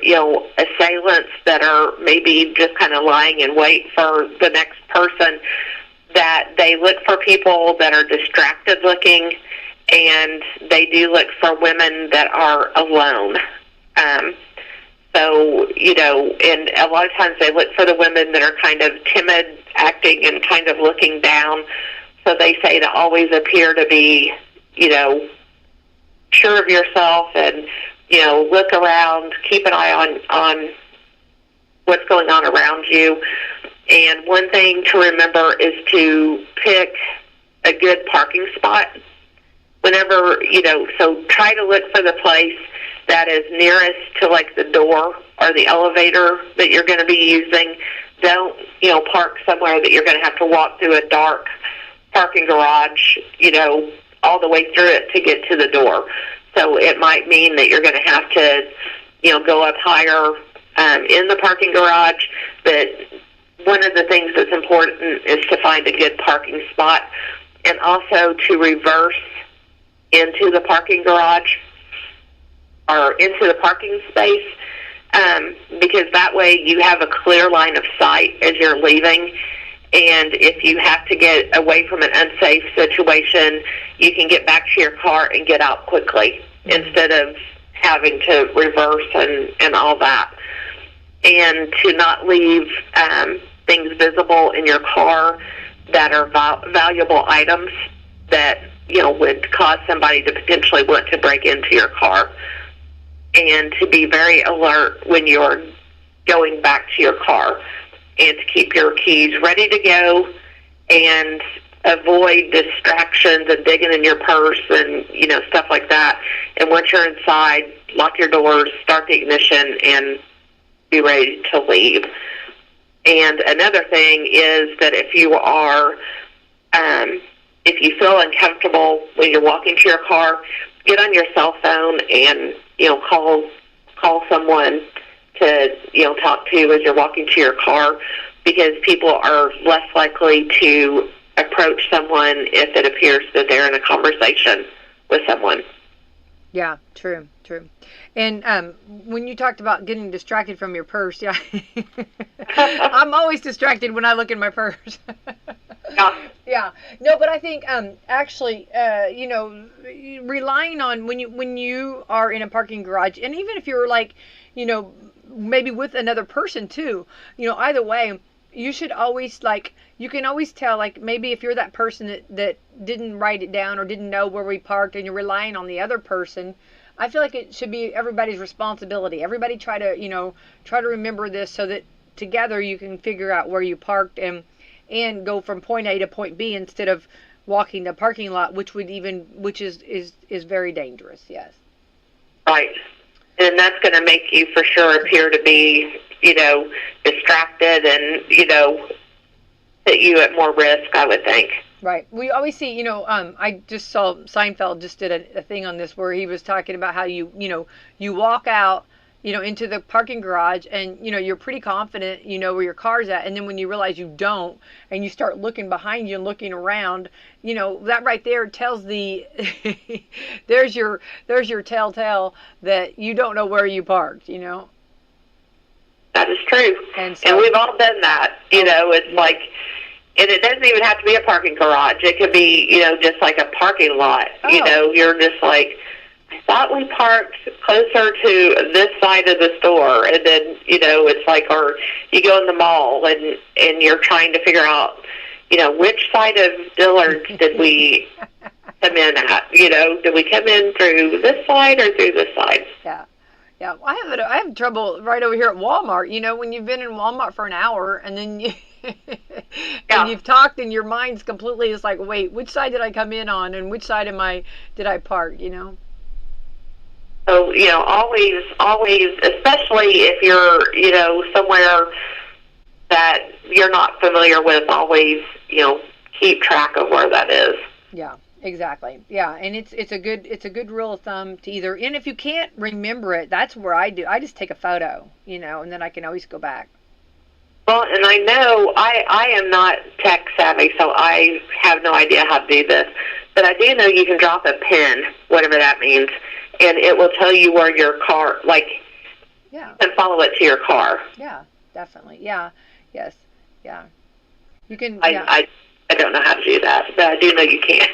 assailants that are maybe just kind of lying in wait for the next person, that they look for people that are distracted looking, and they do look for women that are alone. So, and a lot of times they look for the women that are kind of timid, acting and kind of looking down. So they say to always appear to be, sure of yourself and, look around, keep an eye on what's going on around you. And one thing to remember is to pick a good parking spot. Whenever, so try to look for the place that is nearest to like the door or the elevator that you're going to be using. Don't, park somewhere that you're going to have to walk through a dark parking garage, all the way through it to get to the door. So it might mean that you're going to have to, go up higher in the parking garage. But one of the things that's important is to find a good parking spot, and also to reverse into the parking garage or into the parking space, because that way you have a clear line of sight as you're leaving. And if you have to get away from an unsafe situation, you can get back to your car and get out quickly instead of having to reverse and all that. And to not leave things visible in your car that are valuable items that, would cause somebody to potentially want to break into your car. And to be very alert when you're going back to your car, and to keep your keys ready to go, and avoid distractions and digging in your purse and, stuff like that. And once you're inside, lock your doors, start the ignition, and be ready to leave. And another thing is that if you are, if you feel uncomfortable when you're walking to your car, get on your cell phone and, call someone to, talk to as you're walking to your car, because people are less likely to approach someone if it appears that they're in a conversation with someone.
Yeah, true, true. And when you talked about getting distracted from your purse, yeah, I'm always distracted when I look in my purse.
Yeah.
Yeah, no, but I think actually, relying on when you are in a parking garage, and even if you're like, maybe with another person too, either way, you should always like you can always tell like maybe if you're that person that didn't write it down or didn't know where we parked and you're relying on the other person. I feel like it should be everybody's responsibility. Everybody try to remember this so that together you can figure out where you parked and go from point A to point B instead of walking the parking lot, which is very dangerous. Yes.
Right. And that's going to make you for sure appear to be, distracted and, put you at more risk, I would think.
Right. We always see, I just saw Seinfeld just did a thing on this where he was talking about how you walk out, into the parking garage and, you're pretty confident, where your car's at. And then when you realize you don't and you start looking behind you and looking around, that right there tells there's your telltale that you don't know where you parked,
That is true.
And
we've all done that. It's like, and it doesn't even have to be a parking garage. It could be, just like a parking lot.
Oh.
You're just like, I thought we parked closer to this side of the store. And then, it's like, or you go in the mall and you're trying to figure out, which side of Dillard's did we come in at? Did we come in through this side or through this side?
Yeah. Yeah, I have trouble right over here at Walmart. When you've been in Walmart for an hour and then and you've talked and your mind's completely is like, wait, which side did I come in on and which side did I park?
So always, especially if you're somewhere that you're not familiar with, always keep track of where that is.
Yeah. Exactly. Yeah, and it's a good rule of thumb to either. And if you can't remember it, that's where I do. I just take a photo, and then I can always go back.
Well, and I know I am not tech savvy, so I have no idea how to do this. But I do know you can drop a pin, whatever that means, and it will tell you where your car,
yeah,
you can follow it to your car.
Yeah, definitely. Yeah. Yes. Yeah. You can.
I don't know how to do that, but I do know you can.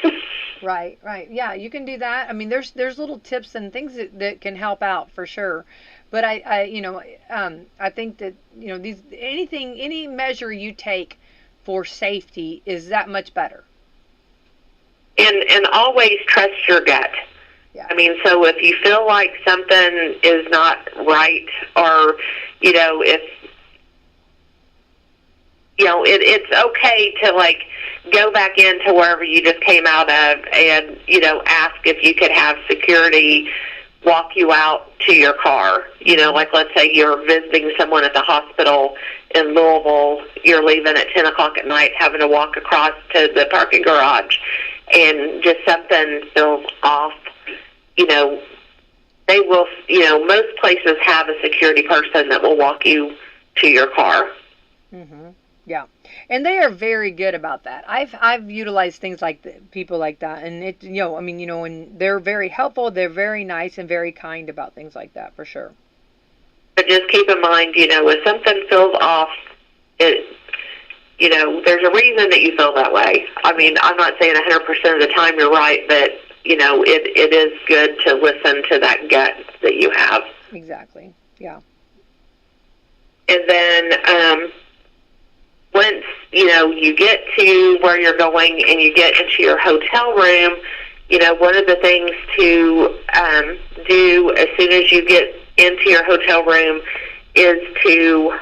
Right. Yeah, you can do that. I mean, there's little tips and things that can help out for sure. But I think that, any measure you take for safety is that much better.
And always trust your gut.
Yeah.
I mean, so if you feel like something is not right or, if it's okay to go back into wherever you just came out of and, ask if you could have security walk you out to your car. Let's say you're visiting someone at the hospital in Louisville, you're leaving at 10 o'clock at night, having to walk across to the parking garage, and just something feels off, they will, most places have a security person that will walk you to your car.
Mm-hmm. Yeah, and they are very good about that. I've utilized things like people like that, and and they're very helpful. They're very nice and very kind about things like that for sure.
But just keep in mind, if something feels off, there's a reason that you feel that way. I mean, I'm not saying 100% of the time you're right, but it is good to listen to that gut that you have.
Exactly. Yeah.
And then once, you get to where you're going and you get into your hotel room, one of the things to do as soon as you get into your hotel room is to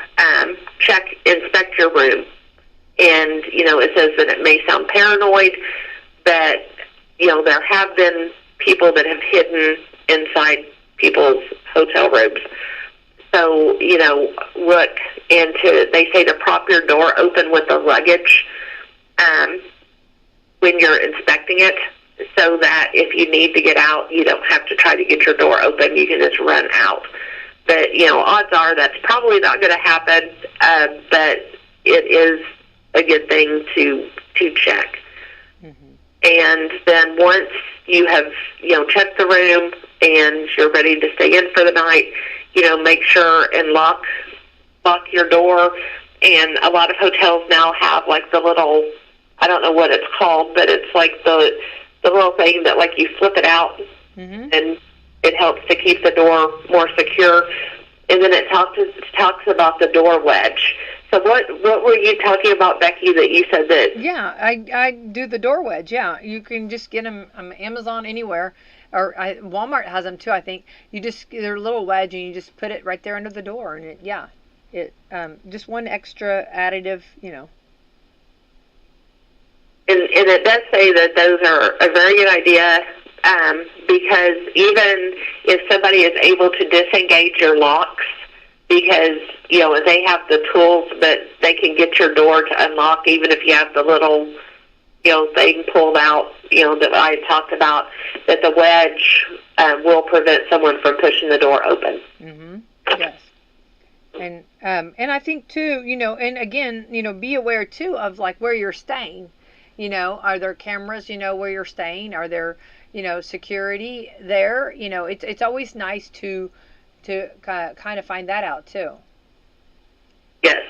inspect your room. And, it says that it may sound paranoid, but, there have been people that have hidden inside people's hotel rooms. So, look into, they say to prop your door open with the luggage when you're inspecting it so that if you need to get out, you don't have to try to get your door open. You can just run out. But, odds are that's probably not going to happen, but it is a good thing to check. Mm-hmm. And then once you have, checked the room, and you're ready to stay in for the night, make sure and lock your door. And a lot of hotels now have like the little, I don't know what it's called, but it's like the little thing that like you flip it out, and it helps to keep the door more secure. And then it talks about the door wedge. So what were you talking about, Becky, that you said that?
Yeah, I do the door wedge. Yeah, you can just get them on Amazon, anywhere, or Walmart has them too. I think they're a little wedge, and you just put it right there under the door, and it just one extra additive,
And it does say that those are a very good idea, because even if somebody is able to disengage your locks, because, they have the tools that they can get your door to unlock, even if you have the little, thing pulled out, that I talked about, that the wedge will prevent someone from pushing the door open.
Yes. And I think too, and again, be aware too of like where you're staying. Are there cameras, where you're staying? Are there, security there? It's always nice to kind of find that out too.
Yes.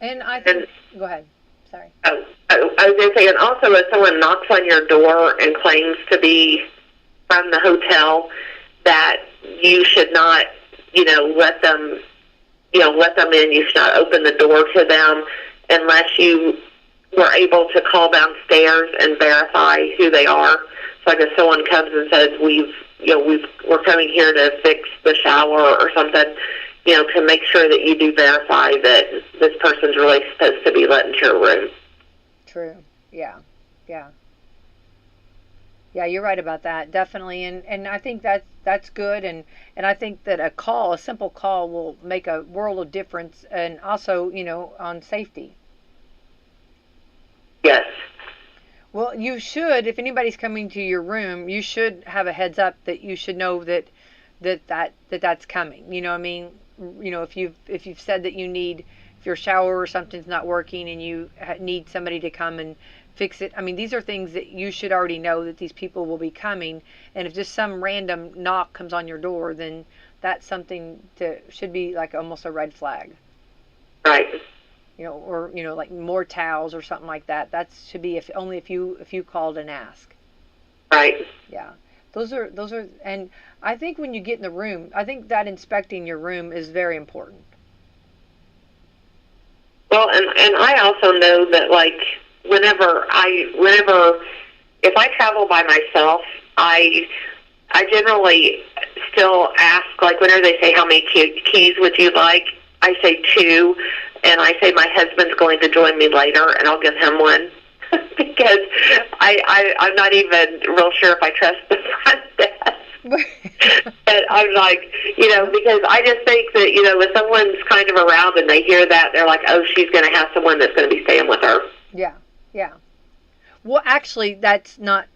And I think, go ahead. Sorry.
I was going to say, and also if someone knocks on your door and claims to be from the hotel, that you should not, let them in. You should not open the door to them unless you were able to call downstairs and verify who they are. So like if someone comes and says, we're coming here to fix the shower or something, to make sure that you do verify that this person's really supposed to be let into your room.
True. Yeah. Yeah, you're right about that, definitely, and I think that's good, and I think that a simple call will make a world of difference, and also, on safety.
Yes.
Well, you should, if anybody's coming to your room, you should have a heads up that you should know that's coming. I mean, if you've said that if your shower or something's not working and you need somebody to come and fix it. I mean, these are things that you should already know that these people will be coming. And if just some random knock comes on your door, then that's something should be like almost a red flag.
Right.
Or like more towels or something like that. That should be only if you called and asked.
Right.
Yeah. Those are, and I think when you get in the room, I think that inspecting your room is very important.
Well, and I also know that like whenever if I travel by myself, I generally still ask, like whenever they say how many keys would you like, I say 2, and I say my husband's going to join me later, and I'll give him one. Because I'm not even real sure if I trust the front desk. But I'm like, because I just think that, if someone's kind of around and they hear that, they're like, oh, she's going to have someone that's going to be staying with her.
Yeah. Well, actually, that's not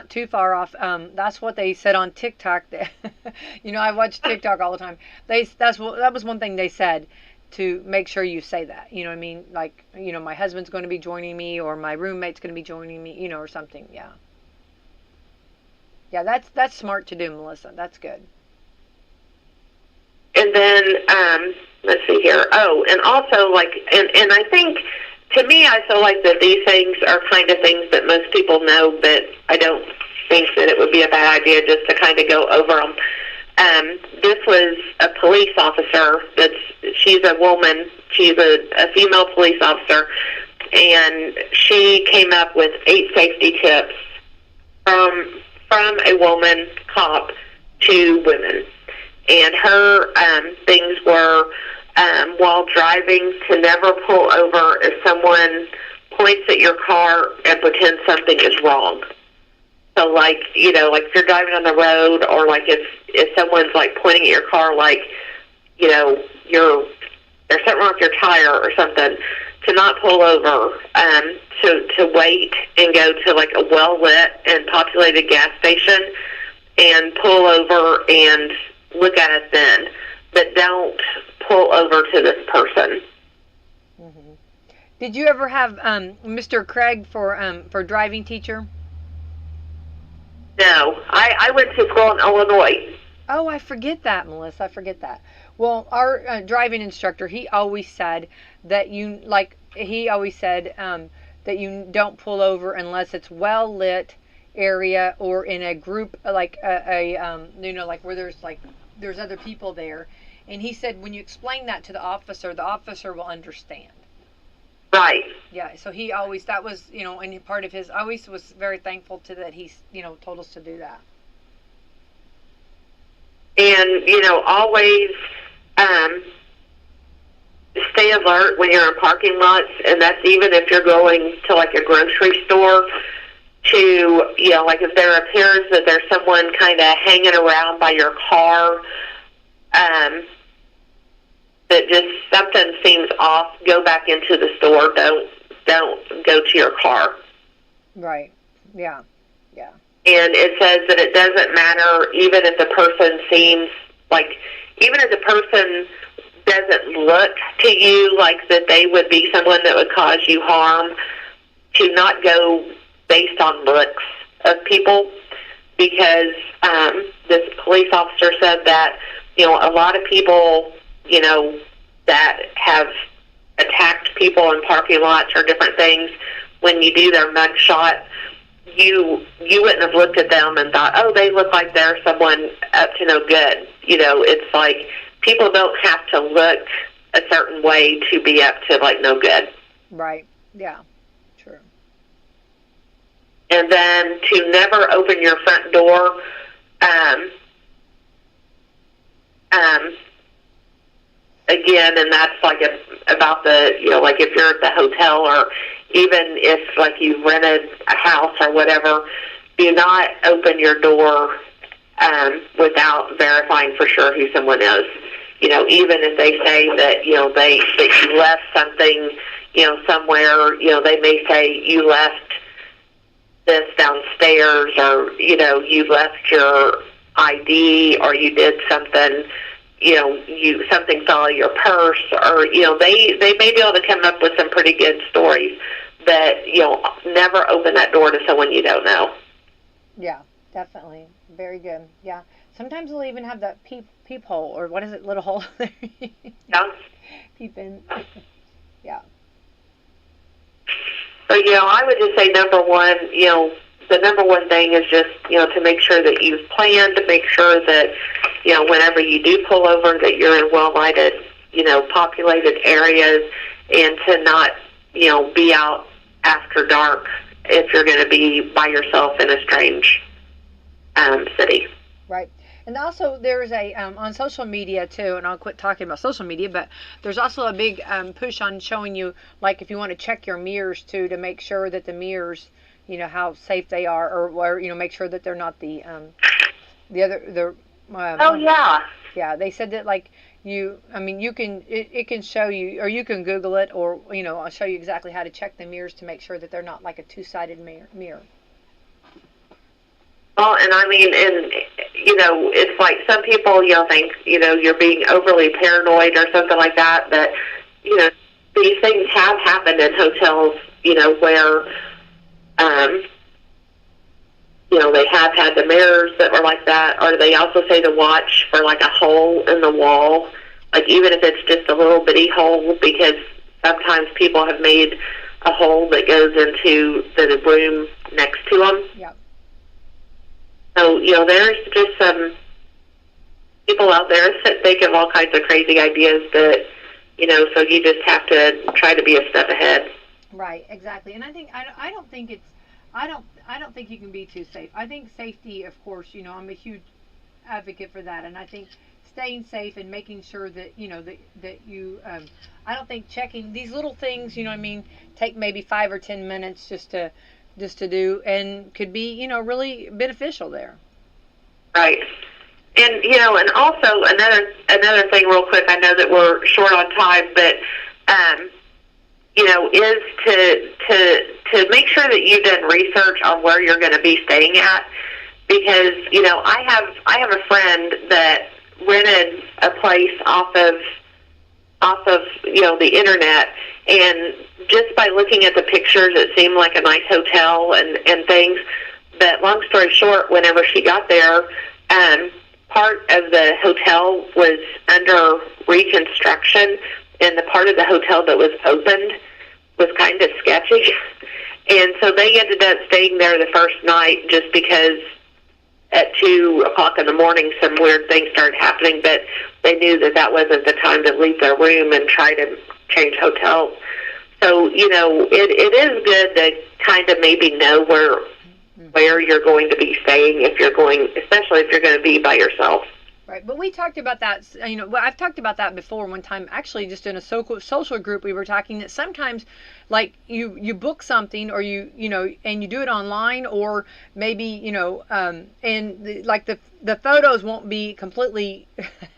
too far off. That's what they said on TikTok. I watch TikTok all the time. That was one thing they said, to make sure you say that. You know what I mean? Like, my husband's going to be joining me, or my roommate's going to be joining me, or something. Yeah. Yeah, that's smart to do, Melissa. That's good.
And then, let's see here. Oh, and also, like, and I think, to me, I feel like that these things are kind of things that most people know, but I don't think that it would be a bad idea just to kind of go over them. This was a police officer. She's a woman. She's a female police officer, and she came up with 8 safety tips from a woman cop to women. And her things were, while driving, to never pull over if someone points at your car and pretends something is wrong. So, like, if you're driving on the road, or, like, if someone's, like, pointing at your car, like, there's something wrong with your tire or something, to not pull over, to wait and go to, like, a well-lit and populated gas station and pull over and look at it then. But don't pull over to this person.
Mm-hmm. Did you ever have Mr. Craig for driving teacher?
No, I went to school in Illinois.
Oh, I forget that, Melissa. I forget that. Well, our driving instructor, he always said that that you don't pull over unless it's well lit area or in a group like like where there's other people there. And he said when you explain that to the officer will understand.
Right.
Yeah, so he always, that was, and part of his, I always was very thankful to that he, told us to do that.
And, always stay alert when you're in parking lots, and that's even if you're going to, like, a grocery store to, like if there appears that there's someone kind of hanging around by your car, that just something seems off, go back into the store. Don't go to your car.
Right. Yeah. Yeah.
And it says that it doesn't matter even if the person seems like, even if the person doesn't look to you like that they would be someone that would cause you harm, to not go based on looks of people, because this police officer said that, a lot of people, that have attacked people in parking lots or different things, when you do their mug shot, you wouldn't have looked at them and thought, oh, they look like they're someone up to no good. It's like people don't have to look a certain way to be up to, like, no good.
Right. Yeah. True.
And then to never open your front door. Again, and that's like about the, like if you're at the hotel or even if like you rented a house or whatever, do not open your door without verifying for sure who someone is. Even if they say that, that you left something, somewhere, they may say you left this downstairs, or, you left your ID, or you did something, something fell out of your purse, or, they may be able to come up with some pretty good stories that, never open that door to someone you don't know.
Yeah, definitely. Very good. Yeah. Sometimes they'll even have that peephole, or what is it, little hole there?
Yeah.
Peep in. Yeah.
So, I would just say number one, the number one thing is just, to make sure that you've planned, to make sure that, whenever you do pull over, that you're in well-lighted, populated areas, and to not, be out after dark if you're going to be by yourself in a strange city.
Right. And also there's a, on social media too, and I'll quit talking about social media, but there's also a big push on showing you, like if you want to check your mirrors too, to make sure that the mirrors, how safe they are, or make sure that they're not the other,
oh, yeah.
Yeah, they said that like you can, it can show you, or you can Google it, or, I'll show you exactly how to check the mirrors to make sure that they're not like a two-sided mirror.
Well, and it's like some people, think, you're being overly paranoid or something like that, but, these things have happened in hotels, where, they have had the mirrors that were like that, or they also say to watch for like a hole in the wall, like even if it's just a little bitty hole, because sometimes people have made a hole that goes into the room next to them.
Yep.
So, there's just some people out there that think of all kinds of crazy ideas that, so you just have to try to be a step ahead.
Right, exactly. And I think, I don't think it's, I don't think you can be too safe. I think safety, of course, I'm a huge advocate for that. And I think staying safe and making sure that, that you, I don't think checking these little things, take maybe 5 or 10 minutes just to do, and could be, really beneficial there. Right.
And, and also another thing real quick, I know that we're short on time, but, is to make sure that you've done research on where you're going to be staying at, because, I have a friend that rented a place off of the internet, and just by looking at the pictures, it seemed like a nice hotel and things, But long story short, whenever she got there, part of the hotel was under reconstruction, and the part of the hotel that was opened was kind of sketchy. And so they ended up staying there the first night just because at 2 o'clock in the morning some weird things started happening, but they knew that that wasn't the time to leave their room and try to change hotels. So, you know, it is good to kind of maybe know where you're going to be staying if you're going, especially if you're going to be by yourself.
Right, but we talked about that, you know, I've talked about that before one time, actually just in a social group we were talking that sometimes, like, you book something or you know, and you do it online, or maybe, you know, like the photos won't be completely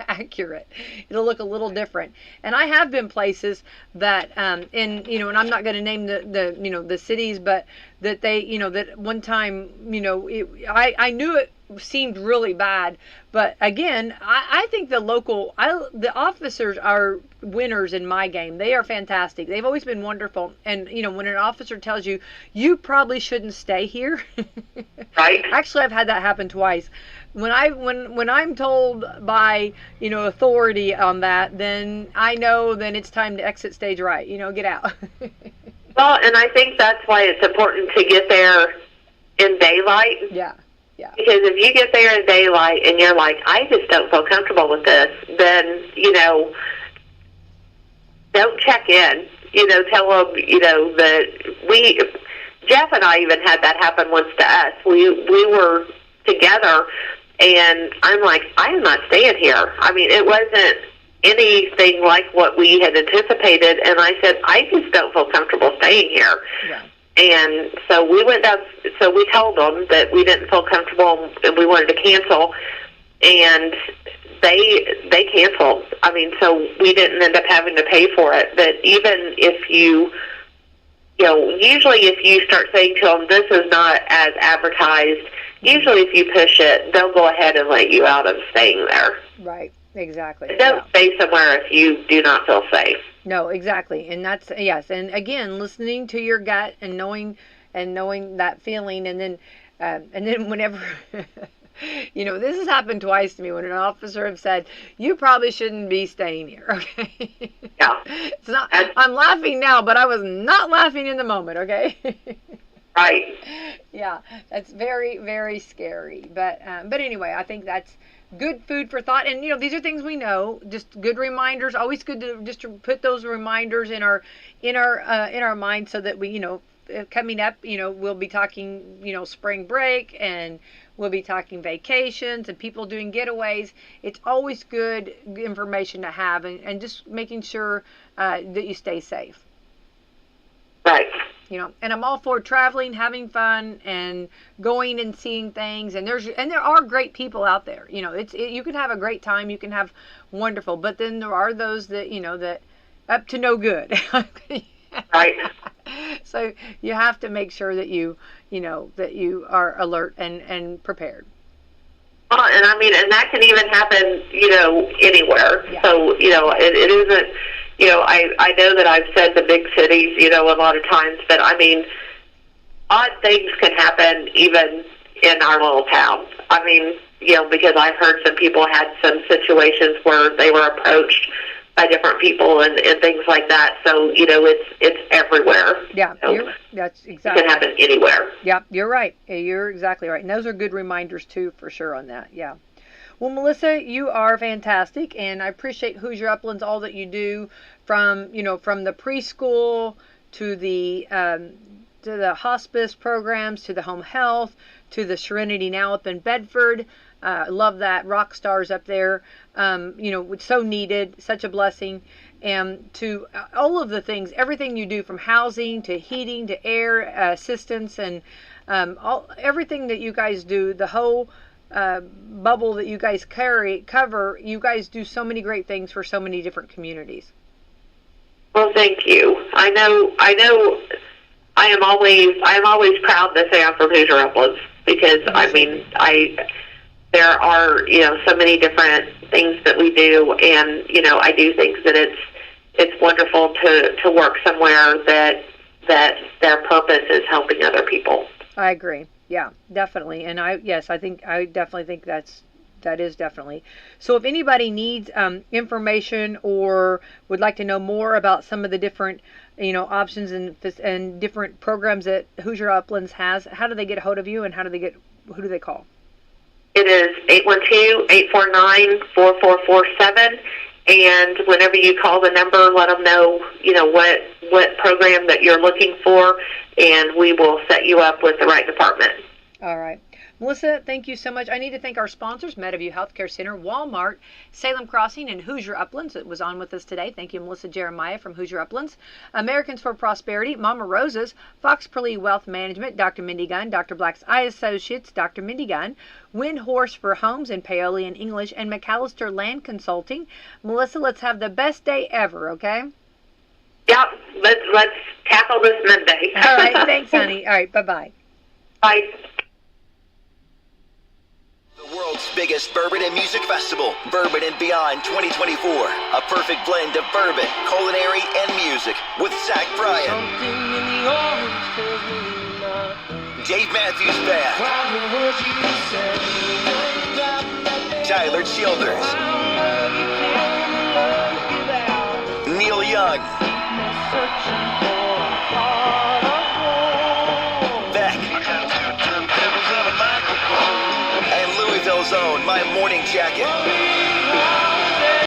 accurate. It'll look a little different. And I have been places that, you know, and I'm not going to name the you know, the cities, but that they, you know, that one time, you know, I knew it seemed really bad, but again, I think the officers are winners in my game. They are fantastic. They've always been wonderful. And you know, when an officer tells you you probably shouldn't stay here,
right?
Actually, I've had that happen twice. When I'm told by, you know, authority on that, then I know then it's time to exit stage right. You know, get out.
Well, and I think that's why it's important to get there in daylight.
Yeah. Yeah.
Because if you get there in daylight and you're like, I just don't feel comfortable with this, then, you know, don't check in. You know, tell them, you know, that Jeff and I even had that happen once to us. We were together, and I'm like, I am not staying here. I mean, it wasn't anything like what we had anticipated, and I said, I just don't feel comfortable staying here. Yeah. And so we went down, so we told them that we didn't feel comfortable and we wanted to cancel, and they canceled. I mean, so we didn't end up having to pay for it. But even if you know, usually if you start saying to them, this is not as advertised, usually if you push it, they'll go ahead and let you out of staying there.
Right, exactly.
But don't stay somewhere if you do not feel safe.
No, exactly. And that's, yes. And again, listening to your gut and knowing that feeling. And then whenever, you know, this has happened twice to me when an officer has said, you probably shouldn't be staying here. Okay.
Yeah.
It's not, I'm laughing now, but I was not laughing in the moment. Okay.
Right.
Yeah. That's very, very scary. But anyway, I think that's good food for thought. And, you know, these are things we know, just good reminders. Always good to just to put those reminders in our mind, so that we, you know, coming up, you know, we'll be talking, you know, spring break, and we'll be talking vacations and people doing getaways. It's always good information to have, and just making sure that you stay safe.
Right.
You know, and I'm all for traveling, having fun, and going and seeing things. And there are great people out there. You know, you can have a great time, you can have wonderful, but then there are those that, you know, that up to no good.
Right.
So you have to make sure that you know, that you are alert and prepared.
Well, and I mean, and that can even happen, you know, anywhere.
Yeah.
So, you know, it isn't. You know, I know that I've said the big cities, you know, a lot of times, but I mean, odd things can happen even in our little town. I mean, you know, because I've heard some people had some situations where they were approached by different people and things like that. So, you know, it's everywhere.
Yeah,
so
that's exactly.
It can happen anywhere.
Yeah, you're right. You're exactly right. And those are good reminders too, for sure, on that. Yeah. Well, Melissa, you are fantastic, and I appreciate Hoosier Uplands, all that you do, from the preschool to the hospice programs, to the home health, to the Serenity Now up in Bedford. Love that. Rock stars up there. You know, it's so needed, such a blessing. And to all of the things, everything you do, from housing to heating to air assistance, and everything that you guys do, the whole bubble that you guys cover, you guys do so many great things for so many different communities.
Well, thank you. I know I am always proud to say I'm from Hoosier Uplands, because I mean, there are, you know, so many different things that we do, and, you know, I do think that it's wonderful to work somewhere that their purpose is helping other people.
I agree. Yeah, definitely. And I definitely think that is definitely. So if anybody needs information or would like to know more about some of the different, options and different programs that Hoosier Uplands has, how do they get a hold of you, and who do they call?
It is 812-849-4447. And whenever you call the number, let them know, what program that you're looking for, and we will set you up with the right department.
All right. Melissa, thank you so much. I need to thank our sponsors, Meadowview Healthcare Center, Walmart, Salem Crossing, and Hoosier Uplands that was on with us today. Thank you, Melissa Jeremiah from Hoosier Uplands. Americans for Prosperity, Mama Rosa's, Fox Perley Wealth Management, Dr. Mindy Gunn, Dr. Black's Eye Associates, Dr. Mindy Gunn, Wind Horse for Homes in Paoli and English, and McAllister Land Consulting. Melissa, let's have the best day ever, okay?
Yep, let's tackle this Monday.
All right, thanks, honey. All right, bye-bye.
Bye.
The world's biggest bourbon and music festival, Bourbon and Beyond 2024. A perfect blend of bourbon, culinary, and music with Zach Bryan, Dave Matthews Band, Tyler Childers, Neil Young,